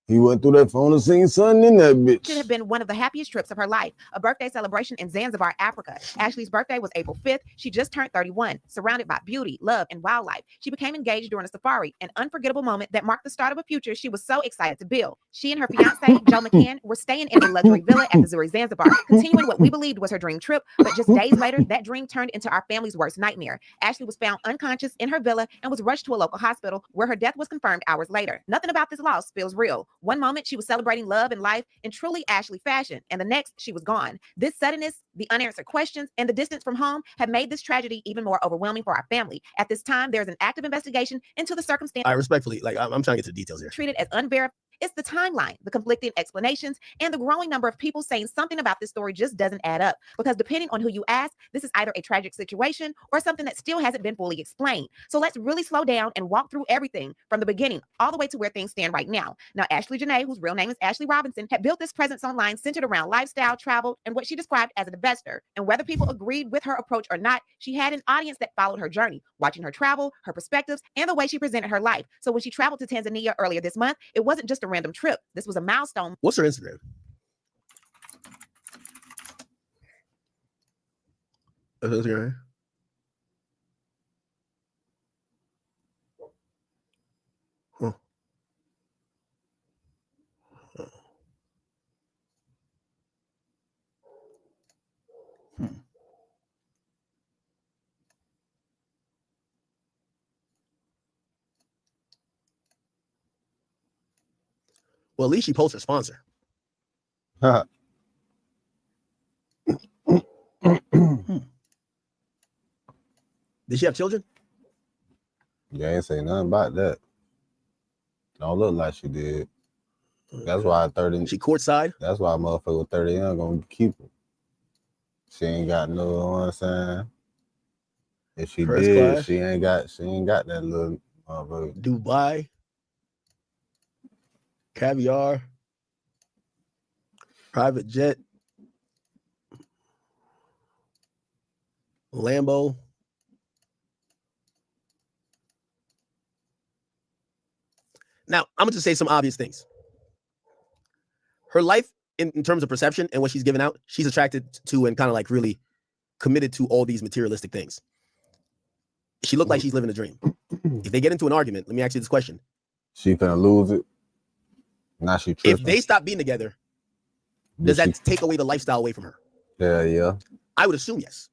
He went through that phone and seen something in that bitch. Should have been one of the happiest trips of her life, a birthday celebration in Zanzibar, Africa. Ashley's birthday was April 5th. She just turned 31, surrounded by beauty, love, and wildlife. She became engaged during a safari, an unforgettable moment that marked the start of a future she was so excited to build. She and her fiance, Joe McCann, were staying in a luxury villa at the Zuri Zanzibar, continuing what we believed was her dream trip, but just days later, that dream turned into our family's worst nightmare. Ashley was found unconscious in her villa and was rushed to a local hospital where her death was confirmed hours later. Nothing about this loss feels real. One moment, she was celebrating love and life in truly Ashley fashion, and the next, she was gone. This suddenness, the unanswered questions, and the distance from home have made this tragedy even more overwhelming for our family. At this time, there's an active investigation into the circumstances. I respectfully, I'm trying to get to the details here. Treated as unverified. It's the timeline, the conflicting explanations, and the growing number of people saying something about this story just doesn't add up. Because depending on who you ask, this is either a tragic situation or something that still hasn't been fully explained. So let's really slow down and walk through everything from the beginning all the way to where things stand right now. Now, Ashley Janae, whose real name is Ashley Robinson, had built this presence online centered around lifestyle, travel, and what she described as an investor. And whether people agreed with her approach or not, she had an audience that followed her journey, watching her travel, her perspectives, and the way she presented her life. So when she traveled to Tanzania earlier this month, it wasn't just a random trip. This was a milestone. What's her Instagram? That's right. Huh. Well, at least she posted a sponsor. Did she have children? You ain't say nothing about that. Don't look like she did. That's why 30. She courtside. That's why a motherfucker with 30 young gonna keep her. She ain't got no, you know what I'm saying? If she First did, class. she ain't got that little motherfucker. Dubai. Caviar. Private jet. Lambo. Now, I'm going to say some obvious things. Her life, in terms of perception and what she's given out, she's attracted to and kind of like really committed to all these materialistic things. She looked like she's living a dream. If they get into an argument, let me ask you this question. She finna lose it. Now she tripping. If they stop being together, does that take away the lifestyle away from her? Yeah. I would assume yes.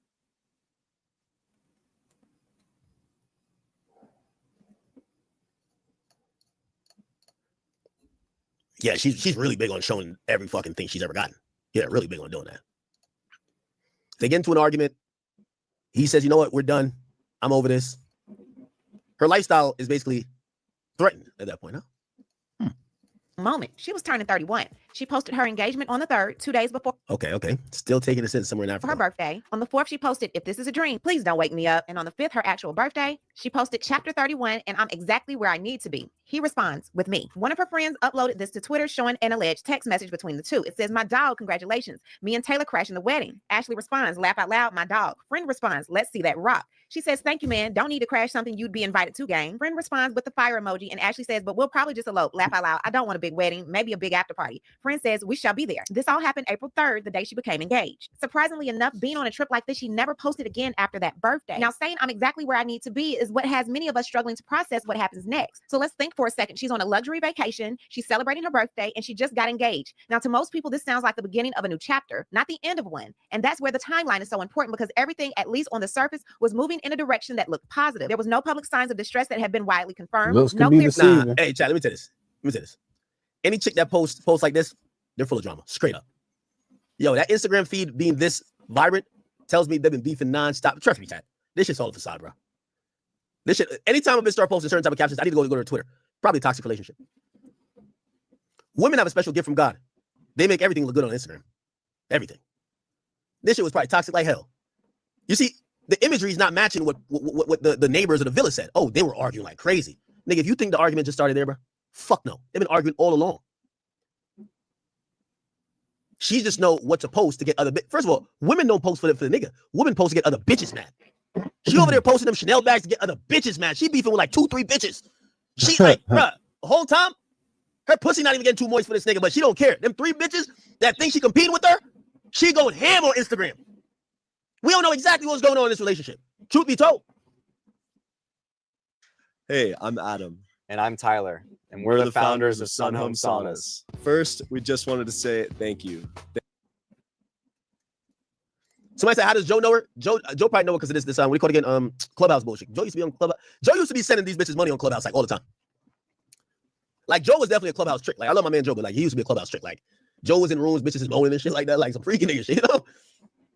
Yeah, she's really big on showing every fucking thing she's ever gotten. Yeah, really big on doing that. If they get into an argument, he says, you know what, we're done. I'm over this. Her lifestyle is basically threatened at that point, huh? Moment. She was turning 31. She posted her engagement on the 3rd, 2 days before Okay. Still taking a sense somewhere in Africa. her birthday. On the 4th, she posted, if this is a dream, please don't wake me up. And on the 5th, her actual birthday, she posted chapter 31, and I'm exactly where I need to be. He responds with me. One of her friends uploaded this to Twitter showing an alleged text message between the two. It says, my dog, congratulations. Me and Taylor crashing the wedding. Ashley responds, laugh out loud, my dog. Friend responds, let's see that rock. She says, thank you, man. Don't need to crash something you'd be invited to, gang. Friend responds with the fire emoji, and Ashley says, but we'll probably just elope. Laugh out loud. I don't want a big wedding, maybe a big after party. Friend says, we shall be there. This all happened April 3rd, the day she became engaged. Surprisingly enough, being on a trip like this, she never posted again after that birthday. Now, saying I'm exactly where I need to be is what has many of us struggling to process what happens next. So let's think for a second. She's on a luxury vacation, she's celebrating her birthday, and she just got engaged. Now, to most people, this sounds like the beginning of a new chapter, not the end of one. And that's where the timeline is so important, because everything, at least on the surface, was moving in a direction that looked positive. There was no public signs of distress that have been widely confirmed. Looks No can be clear. deceiving. Hey, Chad, let me tell you this. Any chick that posts like this, they're full of drama, straight up. Yo, that Instagram feed being this vibrant tells me they've been beefing nonstop. Trust me, Chad. This shit's all a facade, bro. This shit, anytime a bitch start posting certain type of captions, I need to go to her Twitter. Probably a toxic relationship. Women have a special gift from God. They make everything look good on Instagram. Everything. This shit was probably toxic like hell. You see, the imagery is not matching what the neighbors of the villa said. Oh, they were arguing like crazy. Nigga, if you think the argument just started there, bro, fuck no. They've been arguing all along. She just know what to post to get other First of all, women don't post for the nigga. Women post to get other bitches mad. She over there posting them Chanel bags to get other bitches mad. She beefing with like 2-3 bitches. She like, bruh, the whole time, her pussy not even getting too moist for this nigga, but she don't care. Them 3 bitches that think she competing with her, she going ham on Instagram. We don't know exactly what's going on in this relationship. Truth be told. Hey, I'm Adam. And I'm Tyler. And we're the founders of Sun Home Saunas. First, we just wanted to say thank you. Somebody said, how does Joe know her? Joe probably know her because of this what do you call it again? Clubhouse bullshit. Joe used to be on Clubhouse. Joe used to be sending these bitches money on Clubhouse like all the time. Like Joe was definitely a Clubhouse trick. Like I love my man Joe, but like he used to be a Clubhouse trick. Like Joe was in rooms, bitches is moaning and shit like that, like some freaky nigga shit, you know?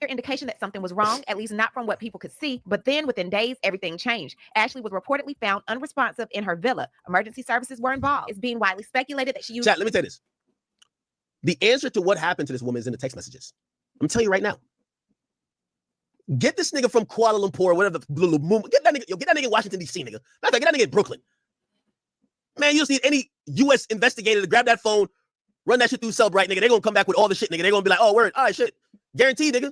Indication that something was wrong, at least not from what people could see. But then within days, everything changed. Ashley was reportedly found unresponsive in her villa. Emergency services were involved. It's being widely speculated that she used— Chat, let me tell you this. The answer to what happened to this woman is in the text messages. I'm telling you right now. Get this nigga from Kuala Lumpur, whatever, get that nigga in Washington, D.C., nigga. Matter of fact, get that nigga in Brooklyn. Man, you just need any U.S. investigator to grab that phone, run that shit through Cellbrite, nigga. They're going to come back with all the shit, nigga. They're going to be like, oh, word, all right, shit. Guaranteed, nigga.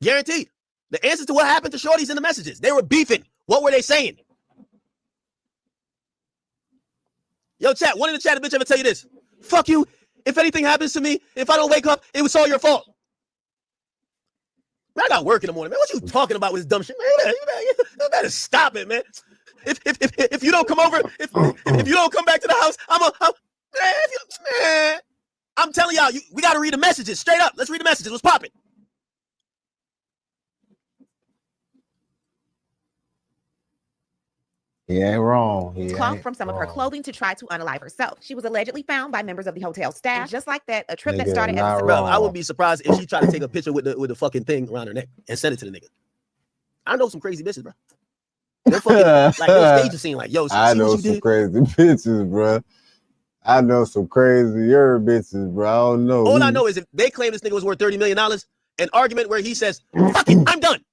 Guaranteed. The answer to what happened to shorties in the messages. They were beefing. What were they saying? Yo, chat, one in the chat, a bitch ever tell you this. Fuck you. If anything happens to me, if I don't wake up, it was all your fault. Man, I got work in the morning, man. What you talking about with this dumb shit, man? You better stop it, man. If you don't come over, if you don't come back to the house, man, I'm telling y'all, we got to read the messages straight up. Let's read the messages. What's popping? He ain't wrong. He Cloth ain't from some of her wrong. clothing to try to unalive herself. She was allegedly found by members of the hotel staff. Just like that, a trip that Nigga, started not as a Bro, I wouldn't be surprised if she tried to take a picture with the fucking thing around her neck and send it to the nigga. I know some crazy bitches, bro. They'll fucking like they'll stage a scene like, yo, I see know what you some did? crazy bitches, bro. I know some crazier bitches, bro. I don't know. All I know is if they claim this nigga was worth $30 million, an argument where he says, fuck it, I'm done.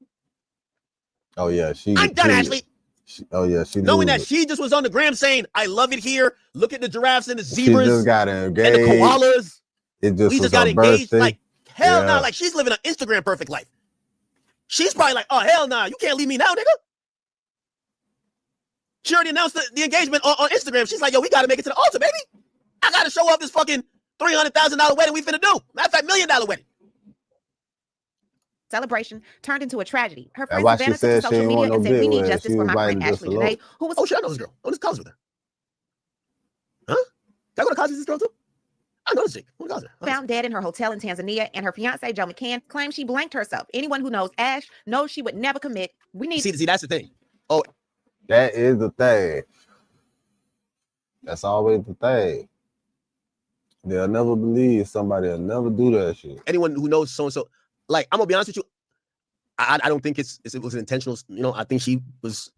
Oh yeah, I'm done, Ashley. She Knowing lose that it. she just was on the gram saying, I love it here. Look at the giraffes and the She zebras just got engaged. and the koalas. It just We was just got her engaged. birthday. Like, hell Yeah. nah. Like, she's living an Instagram perfect life. She's probably like, oh, hell nah. You can't leave me now, nigga. She already announced the engagement on Instagram. She's like, yo, we got to make it to the altar, baby. I got to show off this fucking $300,000 wedding we finna do. Matter of fact, $1 million wedding. celebration turned into a tragedy. Her That's friend why she Savannah took said to she social ain't media want no and said, big we need wedding. justice She for was my friend invited just Ashley to Janae, look. who was Oh, shit, I know this girl. I went to college with her. Huh? Did I go to college with this girl, too? I know this chick. I went to college with her. found dead in her hotel in Tanzania, and her fiance Joe McCann claimed she blanked herself. Anyone who knows Ash knows she would never commit. We need See, that's the thing. Oh, That is the thing. That's always the thing. They'll never believe somebody will never do that shit. anyone who knows so-and-so, like, I'm going to be honest with you, I don't think it was intentional. You know, I think she was...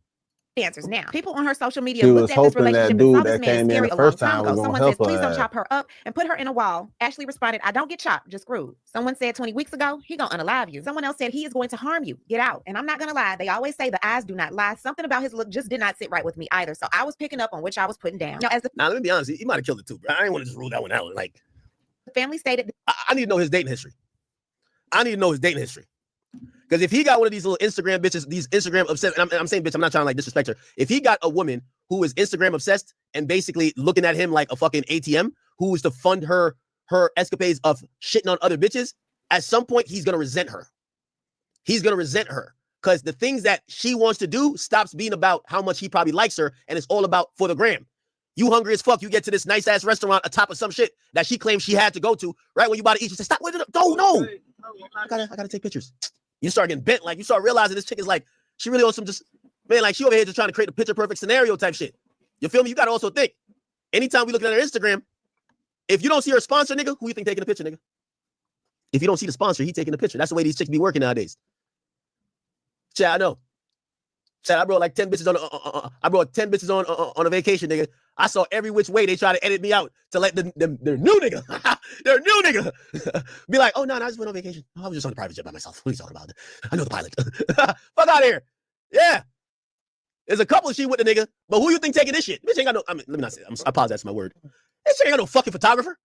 answers now. People on her social media She looked was at this hoping relationship that and dude saw this that man as came in scary the a long first time time ago. was gonna Someone help said, please her don't ass. chop her up and put her in a wall. Ashley responded, I don't get chopped, just screwed. Someone said 20 weeks ago, he gonna unalive you. Someone else said, he is going to harm you. Get out. And I'm not gonna lie, they always say the eyes do not lie. Something about his look just did not sit right with me either. So I was picking up on which I was putting down. Now, as the Now, let me be honest, he might have killed it too, bro. I ain't want to just rule that one out. Like, family stated, I need to know his dating history. Because if he got one of these little Instagram bitches, these Instagram obsessed, and I'm saying bitch, I'm not trying to like disrespect her. If he got a woman who is Instagram obsessed and basically looking at him like a fucking ATM, who is to fund her escapades of shitting on other bitches, at some point he's gonna resent her. Because the things that she wants to do stops being about how much he probably likes her, and it's all about for the gram. You hungry as fuck, you get to this nice ass restaurant atop of some shit that she claims she had to go to, right when you about to eat, she said, stop, wait, no. I gotta take pictures. You start getting bent, like you start realizing this chick is like, she really on some just, man, like she over here just trying to create a picture perfect scenario type shit. You feel me? You gotta also think, anytime we look at her Instagram, if you don't see her sponsor, nigga, who you think taking the picture, nigga? If you don't see the sponsor, he taking the picture. That's the way these chicks be working nowadays. Chad, I know. Chad, I brought like 10 bitches on a vacation, nigga. I saw every which way they try to edit me out to let their new nigga, be like, oh no, I just went on vacation. I was just on a private jet by myself. What are you talking about? I know the pilot. Fuck out of here. Yeah. There's a couple of shit with the nigga, but who you think taking this shit? Bitch ain't got no, I mean, let me not say, I apologize for my word. This shit ain't got no fucking photographer.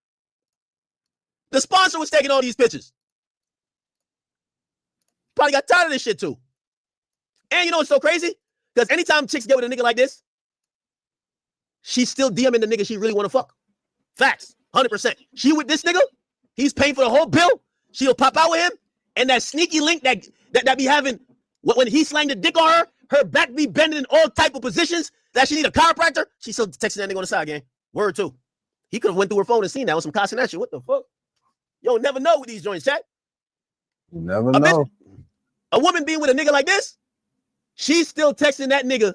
The sponsor was taking all these pictures. Probably got tired of this shit too. And you know what's so crazy? Because anytime chicks get with a nigga like this, she's still DMing the nigga she really want to fuck. Facts, 100%. She with this nigga, he's paying for the whole bill. She'll pop out with him, and that sneaky link that be having when he slang the dick on her back be bending in all type of positions that she need a chiropractor. She still texting that nigga on the side, gang. Word too. He could have went through her phone and seen that with some constant that shit. What the fuck? You don't never know with these joints, chat. You never know. A woman being with a nigga like this, she's still texting that nigga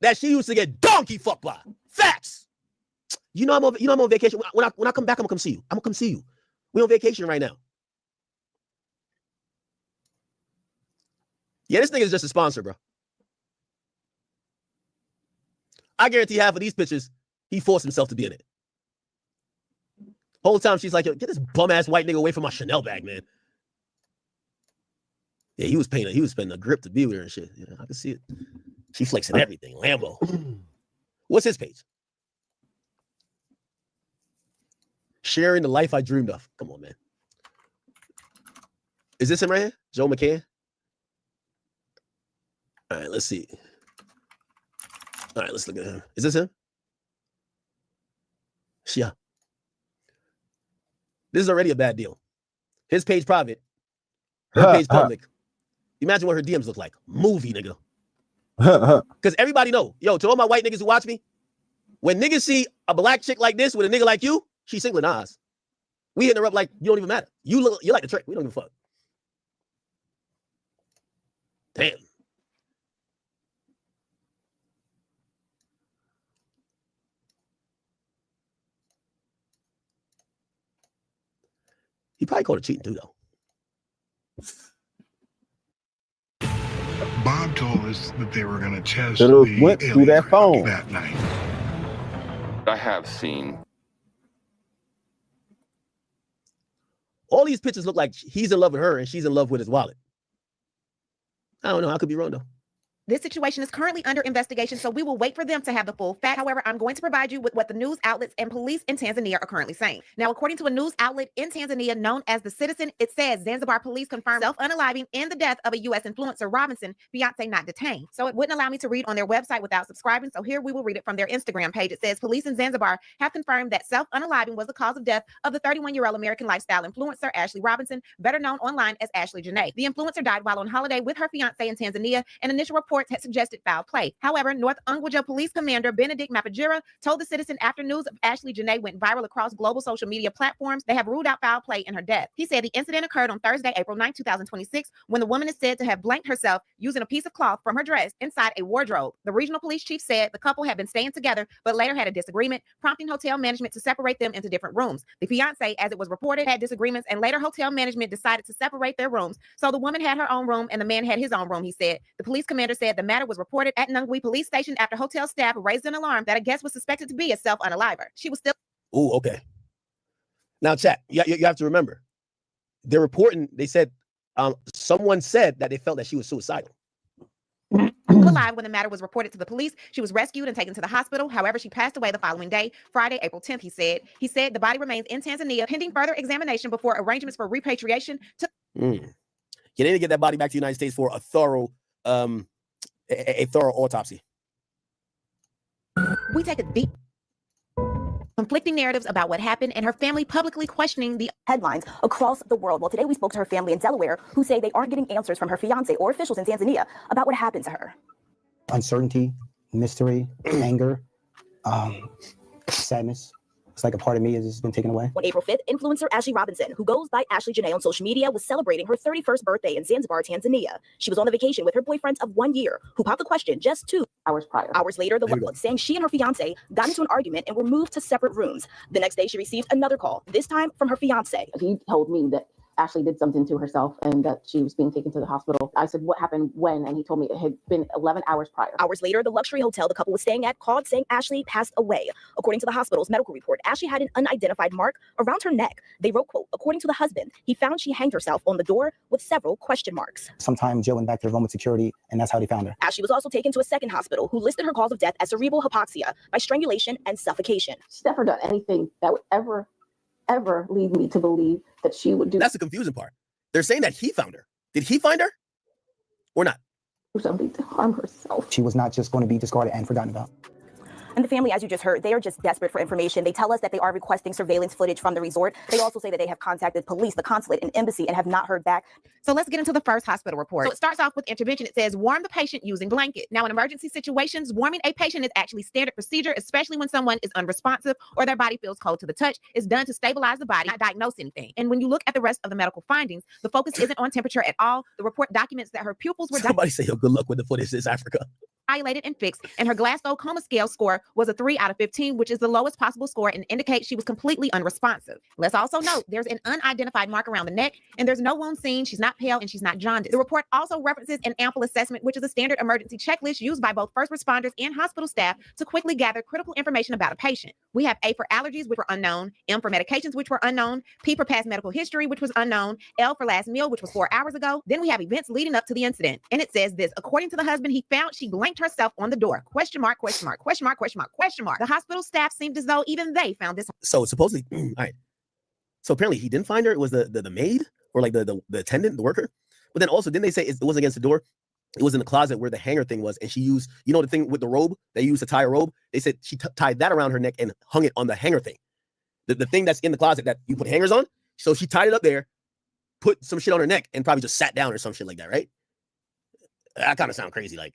that she used to get donkey fucked by. Facts. You know I'm on vacation. When I come back, I'm gonna come see you. We on vacation right now. Yeah, this nigga is just a sponsor, bro. I guarantee half of these pictures, he forced himself to be in it. Whole time she's like, yo, get this bum ass white nigga away from my Chanel bag, man. Yeah, he was spending a grip to be with her and shit. Yeah, I can see it. She flexing everything. Lambo. What's his page? Sharing the life I dreamed of. Come on, man. Is this him right here? Joe McCann? All right, let's see. All right, let's look at him. Is this him? Yeah. This is already a bad deal. His page private. Her page public. Imagine what her DMs look like. Movie, nigga. Because everybody know. Yo, to all my white niggas who watch me, when niggas see a black chick like this with a nigga like you, she's single Nas. We hitting her up like, you don't even matter. You're like the trick. We don't give a fuck. Damn. He probably called her cheating too, though. Bob told us that they were going to test Should've went through that phone that night. I have seen. All these pictures look like he's in love with her and she's in love with his wallet. I don't know. I could be wrong, though. This situation is currently under investigation, so we will wait for them to have the full fact. However, I'm going to provide you with what the news outlets and police in Tanzania are currently saying. Now, according to a news outlet in Tanzania known as The Citizen, it says Zanzibar police confirmed self-unaliving in the death of a U.S. influencer, Robinson, fiance not detained. So it wouldn't allow me to read on their website without subscribing, so here we will read it from their Instagram page. It says, police in Zanzibar have confirmed that self-unaliving was the cause of death of the 31-year-old American lifestyle influencer, Ashley Robinson, better known online as Ashley Janae. The influencer died while on holiday with her fiance in Tanzania, and initial reports had suggested foul play. However, North Unguja Police Commander Benedict Mapajira told The Citizen after news of Ashley Janae went viral across global social media platforms, they have ruled out foul play in her death. He said the incident occurred on Thursday, April 9, 2026, when the woman is said to have blanked herself using a piece of cloth from her dress inside a wardrobe. The regional police chief said the couple had been staying together, but later had a disagreement, prompting hotel management to separate them into different rooms. The fiance, as it was reported, had disagreements, and later hotel management decided to separate their rooms. So the woman had her own room and the man had his own room, he said. The police commander said the matter was reported at Nungwi Police Station after hotel staff raised an alarm that a guest was suspected to be a self-unaliver. She was still. Ooh, okay. Now, chat, you have to remember, they're reporting, they said, someone said that they felt that she was suicidal. Alive when the matter was reported to the police. She was rescued and taken to the hospital. However, she passed away the following day, Friday, April 10th, he said. He said the body remains in Tanzania pending further examination before arrangements for repatriation to. You need to get that body back to the United States for a thorough autopsy. We take a deep conflicting narratives about what happened and her family publicly questioning the headlines across the world. Well, today we spoke to her family in Delaware who say they aren't getting answers from her fiance or officials in Tanzania about what happened to her. Uncertainty, mystery, anger, sadness. It's like a part of me has been taken away. On April 5th, influencer Ashley Robinson, who goes by Ashley Janae on social media, was celebrating her 31st birthday in Zanzibar, Tanzania. She was on a vacation with her boyfriend of 1 year, who popped the question just 2 hours prior. Hours later, the loved saying she and her fiance got into an argument and were moved to separate rooms. The next day, she received another call, this time from her fiance. He told me that Ashley did something to herself and that she was being taken to the hospital. I said, what happened when? And he told me it had been 11 hours prior. Hours later, the luxury hotel the couple was staying at called saying Ashley passed away. According to the hospital's medical report, Ashley had an unidentified mark around her neck. They wrote, quote, according to the husband, he found she hanged herself on the door with several question marks. Sometime Joe went back to the room with security, and that's how they found her. Ashley was also taken to a second hospital who listed her cause of death as cerebral hypoxia by strangulation and suffocation. She's never done anything that would ever lead me to believe that she would do. That's the confusing part. They're saying that he found her. Did he find her or not? Something to harm herself. She was not just going to be discarded and forgotten about. And the family, as you just heard, they are just desperate for information. They tell us that they are requesting surveillance footage from the resort. They also say that they have contacted police, the consulate, and embassy and have not heard back. So let's get into the first hospital report. So it starts off with intervention. It says, warm the patient using blanket. Now, in emergency situations, warming a patient is actually standard procedure, especially when someone is unresponsive or their body feels cold to the touch. It's done to stabilize the body, not diagnose anything. And when you look at the rest of the medical findings, the focus isn't on temperature at all. The report documents that her pupils were Somebody say, oh, good luck with the footage. This is Africa. Dilated and fixed, and her Glasgow Coma Scale score was a 3 out of 15, which is the lowest possible score and indicates she was completely unresponsive. Let's also note there's an unidentified mark around the neck, and there's no wound seen. She's not pale, and she's not jaundiced. The report also references an ample assessment, which is a standard emergency checklist used by both first responders and hospital staff to quickly gather critical information about a patient. We have A for allergies, which were unknown, M for medications, which were unknown, P for past medical history, which was unknown, L for last meal, which was 4 hours ago. Then we have events leading up to the incident, and it says this: according to the husband, he found she blanked herself on the door. Question mark, question mark, question mark, question mark, question mark. The hospital staff seemed as though even they found this. So supposedly, all right. So apparently he didn't find her. It was the maid or like the attendant, the worker. But then also, didn't they say it wasn't against the door? It was in the closet where the hanger thing was. And she used, you know, the thing with the robe they used to tie a robe. They said she tied that around her neck and hung it on the hanger thing. The thing that's in the closet that you put hangers on. So she tied it up there, put some shit on her neck, and probably just sat down or some shit like that, right? That kind of sound crazy. Like,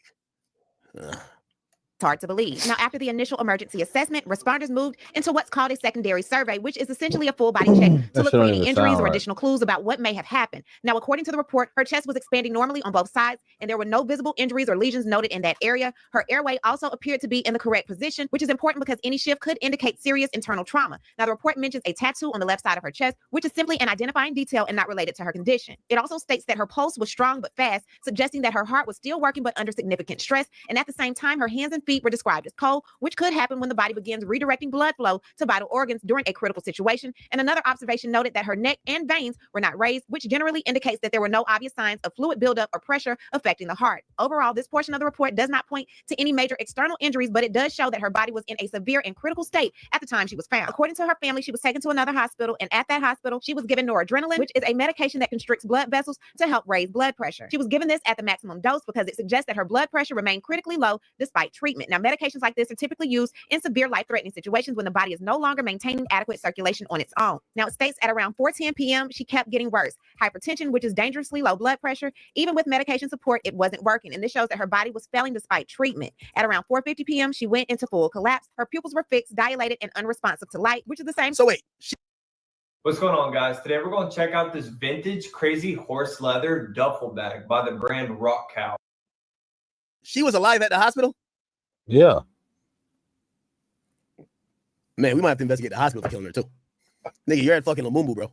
hard to believe. Now, after the initial emergency assessment, responders moved into what's called a secondary survey, which is essentially a full body check to look for any injuries or additional clues about what may have happened. Now, according to the report, her chest was expanding normally on both sides, and there were no visible injuries or lesions noted in that area. Her airway also appeared to be in the correct position, which is important because any shift could indicate serious internal trauma. Now, the report mentions a tattoo on the left side of her chest, which is simply an identifying detail and not related to her condition. It also states that her pulse was strong but fast, suggesting that her heart was still working but under significant stress, and at the same time, her hands and feet were described as cold, which could happen when the body begins redirecting blood flow to vital organs during a critical situation. And another observation noted that her neck and veins were not raised, which generally indicates that there were no obvious signs of fluid buildup or pressure affecting the heart. Overall, this portion of the report does not point to any major external injuries, but it does show that her body was in a severe and critical state at the time she was found. According to her family, she was taken to another hospital, and at that hospital, she was given noradrenaline, which is a medication that constricts blood vessels to help raise blood pressure. She was given this at the maximum dose because it suggests that her blood pressure remained critically low despite treatment. Now, medications like this are typically used in severe life-threatening situations when the body is no longer maintaining adequate circulation on its own. Now, it states at around 4:10 p.m., she kept getting worse. Hypertension, which is dangerously low blood pressure. Even with medication support, it wasn't working. And this shows that her body was failing despite treatment. At around 4:50 p.m., she went into full collapse. Her pupils were fixed, dilated, and unresponsive to light, which is the same. So wait. What's going on, guys? Today we're going to check out this vintage crazy horse leather duffel bag by the brand Rock Cow. She was alive at the hospital? Yeah. Man, we might have to investigate the hospital for killing her too. Nigga, you're at fucking Lumumbu, bro.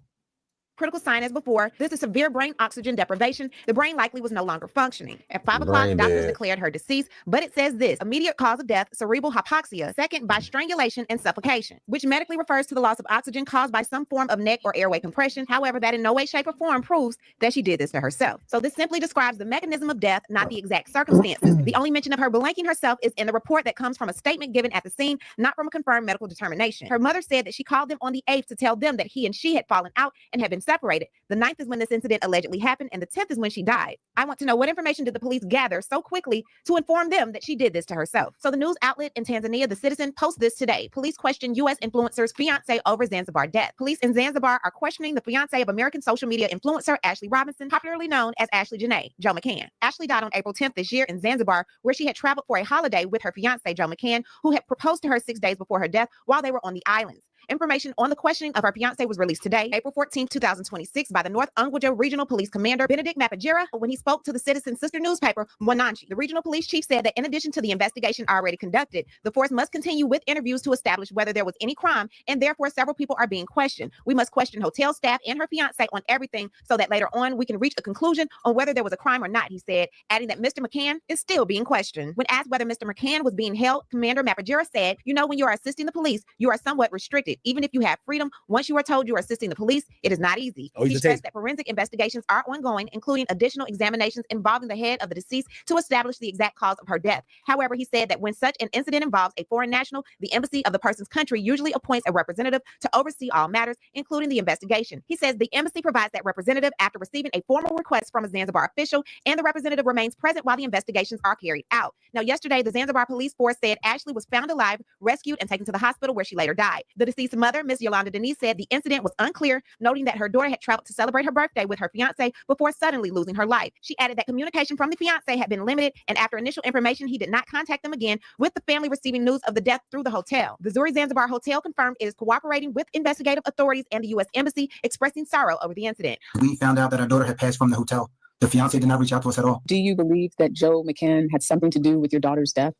Critical sign as before. This is severe brain oxygen deprivation. The brain likely was no longer functioning. At 5 o'clock, Brain doctors dead. declared her deceased, but it says this: immediate cause of death, cerebral hypoxia, second by strangulation and suffocation, which medically refers to the loss of oxygen caused by some form of neck or airway compression. However, that in no way, shape, or form proves that she did this to herself. So this simply describes the mechanism of death, not the exact circumstances. The only mention of her blanking herself is in the report that comes from a statement given at the scene, not from a confirmed medical determination. Her mother said that she called them on the 8th to tell them that he and she had fallen out and had been separated. The 9th is when this incident allegedly happened, and the 10th is when she died. I want to know what information did the police gather so quickly to inform them that she did this to herself. So the news outlet in Tanzania, The Citizen, posts this today. Police question U.S. influencer's fiance over Zanzibar death. Police in Zanzibar are questioning the fiance of American social media influencer Ashley Robinson, popularly known as Ashley Janae, Joe McCann. Ashley died on April 10th this year in Zanzibar, where she had traveled for a holiday with her fiance Joe McCann, who had proposed to her 6 days before her death while they were on the islands. Information on the questioning of her fiancé was released today, April 14, 2026, by the North Unguja Regional Police Commander Benedict Mapajira when he spoke to the Citizen sister newspaper, Mwananchi. The regional police chief said that in addition to the investigation already conducted, the force must continue with interviews to establish whether there was any crime, and therefore several people are being questioned. We must question hotel staff and her fiancé on everything so that later on we can reach a conclusion on whether there was a crime or not, he said, adding that Mr. McCann is still being questioned. When asked whether Mr. McCann was being held, Commander Mapajira said, "You know, when you are assisting the police, you are somewhat restricted. Even if you have freedom, once you are told you are assisting the police, it is not easy." He stressed that forensic investigations are ongoing, including additional examinations involving the head of the deceased to establish the exact cause of her death. However, he said that when such an incident involves a foreign national, the embassy of the person's country usually appoints a representative to oversee all matters, including the investigation. He says the embassy provides that representative after receiving a formal request from a Zanzibar official, and the representative remains present while the investigations are carried out. Now, yesterday, the Zanzibar police force said Ashley was found alive, rescued, and taken to the hospital where she later died. The deceased mother, Miss Yolanda Denise, said the incident was unclear, noting that her daughter had traveled to celebrate her birthday with her fiance before suddenly losing her life. She added that communication from the fiance had been limited, and after initial information, he did not contact them again, with the family receiving news of the death through the hotel. The Zuri Zanzibar Hotel confirmed it is cooperating with investigative authorities and the U.S. Embassy, expressing sorrow over the incident. We found out that our daughter had passed from the hotel. The fiance did not reach out to us at all. Do you believe that Joe McCann had something to do with your daughter's death?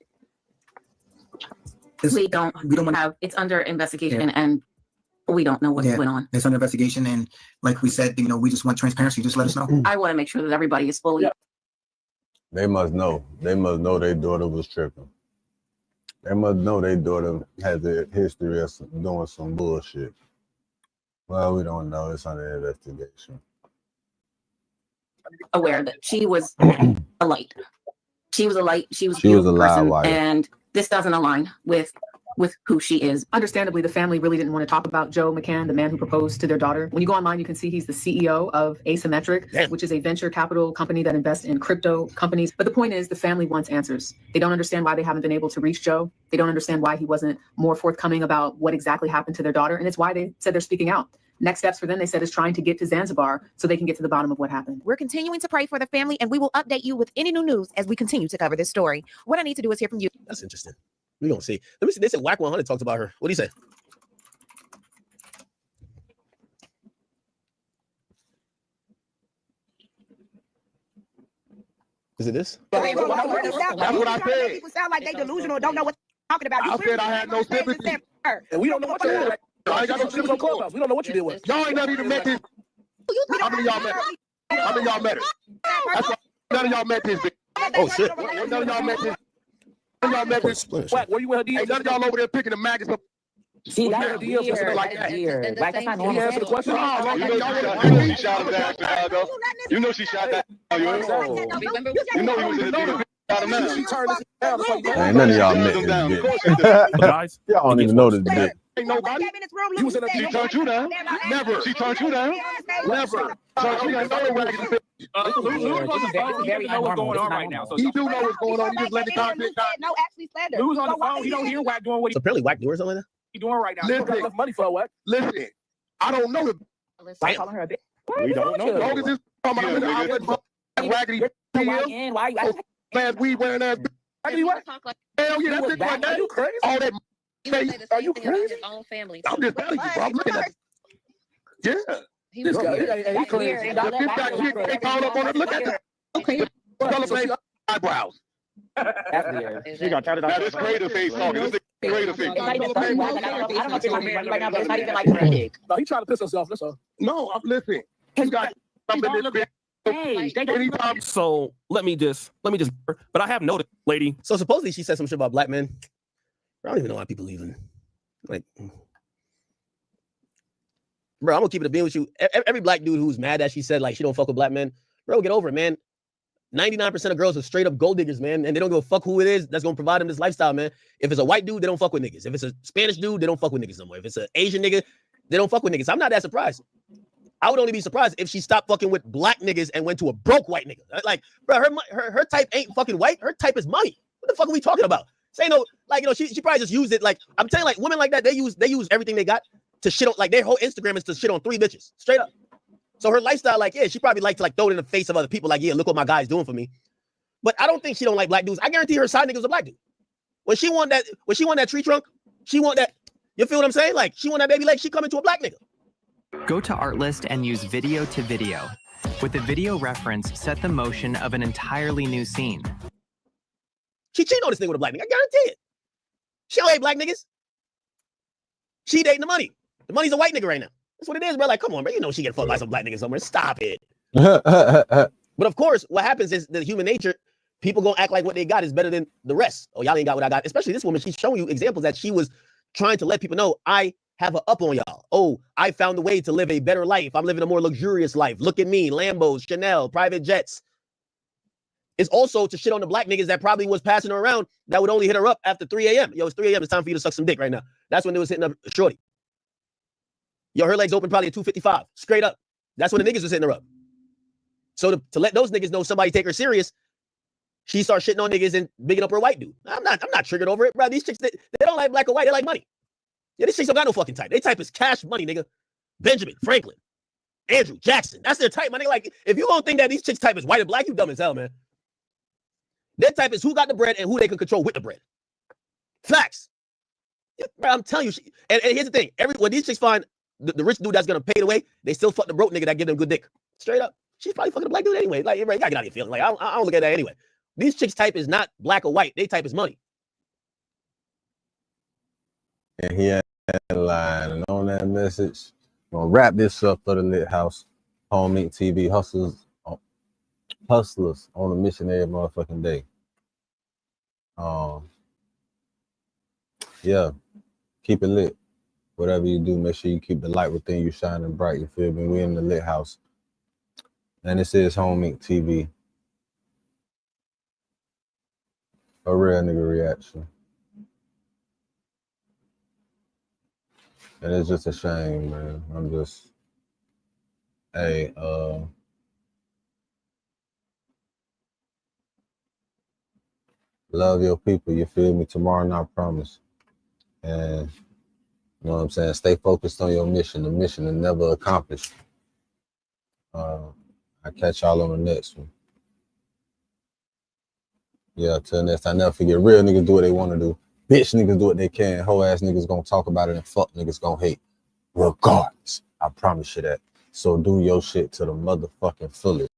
We don't have, it's under investigation, and we don't know what went on. It's under investigation, and like we said, we just want transparency. Just let us know. I want to make sure that everybody is fully. They must know. They must know their daughter was tripping. They must know their daughter has a history of doing some bullshit. Well, we don't know. It's under investigation. Aware that she was a light. She was a light. She was a loud person, wire. and this doesn't align with who she is. Understandably, the family really didn't want to talk about Joe McCann, the man who proposed to their daughter. When you go online, you can see he's the CEO of Asymmetric, which is a venture capital company that invests in crypto companies. But the point is, the family wants answers. They don't understand why they haven't been able to reach Joe. They don't understand why he wasn't more forthcoming about what exactly happened to their daughter. And it's why they said they're speaking out. Next steps for them, they said, is trying to get to Zanzibar so they can get to the bottom of what happened. We're continuing to pray for the family, and we will update you with any new news as we continue to cover this story. What I need to do is hear from you. That's interesting. We're going to see. Let me see. They said Whack 100 talked about her. What do you say? Is it this? That's what I said. People sound like they delusional, don't know what they're talking about. I said I had no sympathy. And we don't know what you're doing. I ain't got no sympathy on Clubhouse. We don't know what you did with. Y'all ain't not even met this. How many of y'all met her? How many of y'all met her? That's why none of y'all met this bitch. Oh, shit. None of y'all met this. None of y'all met this. What? Where you with her DMs? Hey, none of y'all over there picking the maggots up. See, that's weird. Like that. Like, that's not Can you answer the question? You know she shot him down, Chicago. You know she shot that. You know he was in the deal. She turned this down. Ain't none of y'all met this bitch. Guys, y'all don't even know this bitch. Ain't nobody. You was in she turned you down. Never. She turned you down. Never. Turned you down. Very know what's going on right now. So he do know what's going on. He just let the content die. No, actually slander. Who's on the phone? He don't hear Whack doing what So apparently Whack doing something like that? he's doing right now. Listen. He got enough money for Whack. Listen, I don't know. Stop calling her a bitch. We don't know. Long as this raggedy bad weed wearing ass. Hell yeah, that's it right now. Are you crazy? All that. Are you crazy? Own family. I'm just telling you, bro. I'm looking at it. Yeah. This guy, he crazy. If this guy kid ain't called up on it, look at that. Okay. Celebrate eyebrows. She got tatted now this creative face talking. This is creative face. I don't know if you're married right now, but it's not even like big. No, he trying to piss himself. That's all. No, I'm listening. You got something in this bitch. Anytime. So let me just, but I have noticed, lady. So supposedly she said some shit about black men. I don't even know why people even like. Bro, I'm gonna keep it a bean with you. Every black dude who's mad that she said like she don't fuck with black men, bro, get over it, man. 99% of girls are straight up gold diggers, man, and they don't give a fuck who it is that's gonna provide them this lifestyle, man. If it's a white dude, they don't fuck with niggas. If it's a Spanish dude, they don't fuck with niggas no more. If it's an Asian nigga, they don't fuck with niggas. I'm not that surprised. I would only be surprised if she stopped fucking with black niggas and went to a broke white nigga. Like, bro, her type ain't fucking white. Her type is money. What the fuck are we talking about? Say no, like, you know, she probably just used it. Like, I'm telling you, like, women like that, they use everything they got to shit on. Like, their whole Instagram is to shit on 3 bitches, straight up. So her lifestyle, like, yeah, she probably like to like throw it in the face of other people. Like, yeah, look what my guy's doing for me. But I don't think she don't like black dudes. I guarantee her side nigga was a black dude. When she want that tree trunk, she want that. You feel what I'm saying? Like, she want that baby leg. She coming to a black nigga. Go to Artlist and use video to video. With the video reference, set the motion of an entirely new scene. She cheating on this nigga with a black nigga. I guarantee it. She don't hate black niggas. She dating the money. The money's a white nigga right now. That's what it is, bro. Like, come on, bro. You know she get fucked by some black nigga somewhere. Stop it. But of course, what happens is the human nature, people gonna act like what they got is better than the rest. Oh, y'all ain't got what I got. Especially this woman, she's showing you examples that she was trying to let people know, I have an up on y'all. Oh, I found a way to live a better life. I'm living a more luxurious life. Look at me, Lambos, Chanel, private jets. It's also to shit on the black niggas that probably was passing her around that would only hit her up after 3 a.m. Yo, it's 3 a.m. It's time for you to suck some dick right now. That's when they was hitting up shorty. Yo, her legs open probably at 2:55. Straight up. That's when the niggas was hitting her up. So to let those niggas know somebody take her serious, she starts shitting on niggas and bigging up her white dude. I'm not triggered over it, bro. These chicks, they don't like black or white. They like money. Yeah, these chicks don't got no fucking type. They type is cash money, nigga. Benjamin, Franklin, Andrew, Jackson. That's their type, my nigga. Like, if you don't think that these chicks type is white and black, you dumb as hell, man. Their type is who got the bread and who they can control with the bread. Facts. Yeah, bro, I'm telling you. And here's the thing. When these chicks find the rich dude that's going to pay the way, they still fuck the broke nigga that give them good dick. Straight up. She's probably fucking a black dude anyway. Like, you gotta get out of your feelings. Like, I don't look at that anyway. These chicks type is not black or white. They type is money. And he had a line, and on that message, I'm gonna wrap this up for the Lit House. Home Meet TV hustlers on a mission every motherfucking day. Yeah, keep it lit. Whatever you do, make sure you keep the light within you shining bright. You feel me? We in the Lit House. And this is Home Inc. TV. A real nigga reaction. And it's just a shame, man. I'm just, hey, love your people, you feel me? Tomorrow, not promise. And You know what I'm saying? Stay focused on your mission. The mission is never accomplished. I'll catch y'all on the next one. Yeah, till next time. Never forget, real niggas do what they want to do. Bitch niggas do what they can. Hoe ass niggas gonna talk about it and fuck niggas gonna hate. Regardless. I promise you that. So do your shit to the motherfucking fullest.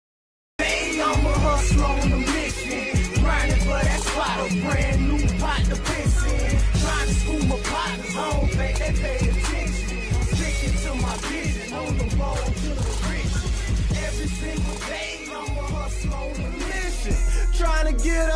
I'm a hustler on a mission, grinding for that spot, a brand new pot to piss in. Trying to school my partners, I don't think they pay attention. I'm sticking to my vision, on the road to the riches. Every single day, I'm a hustler on a mission, trying to get a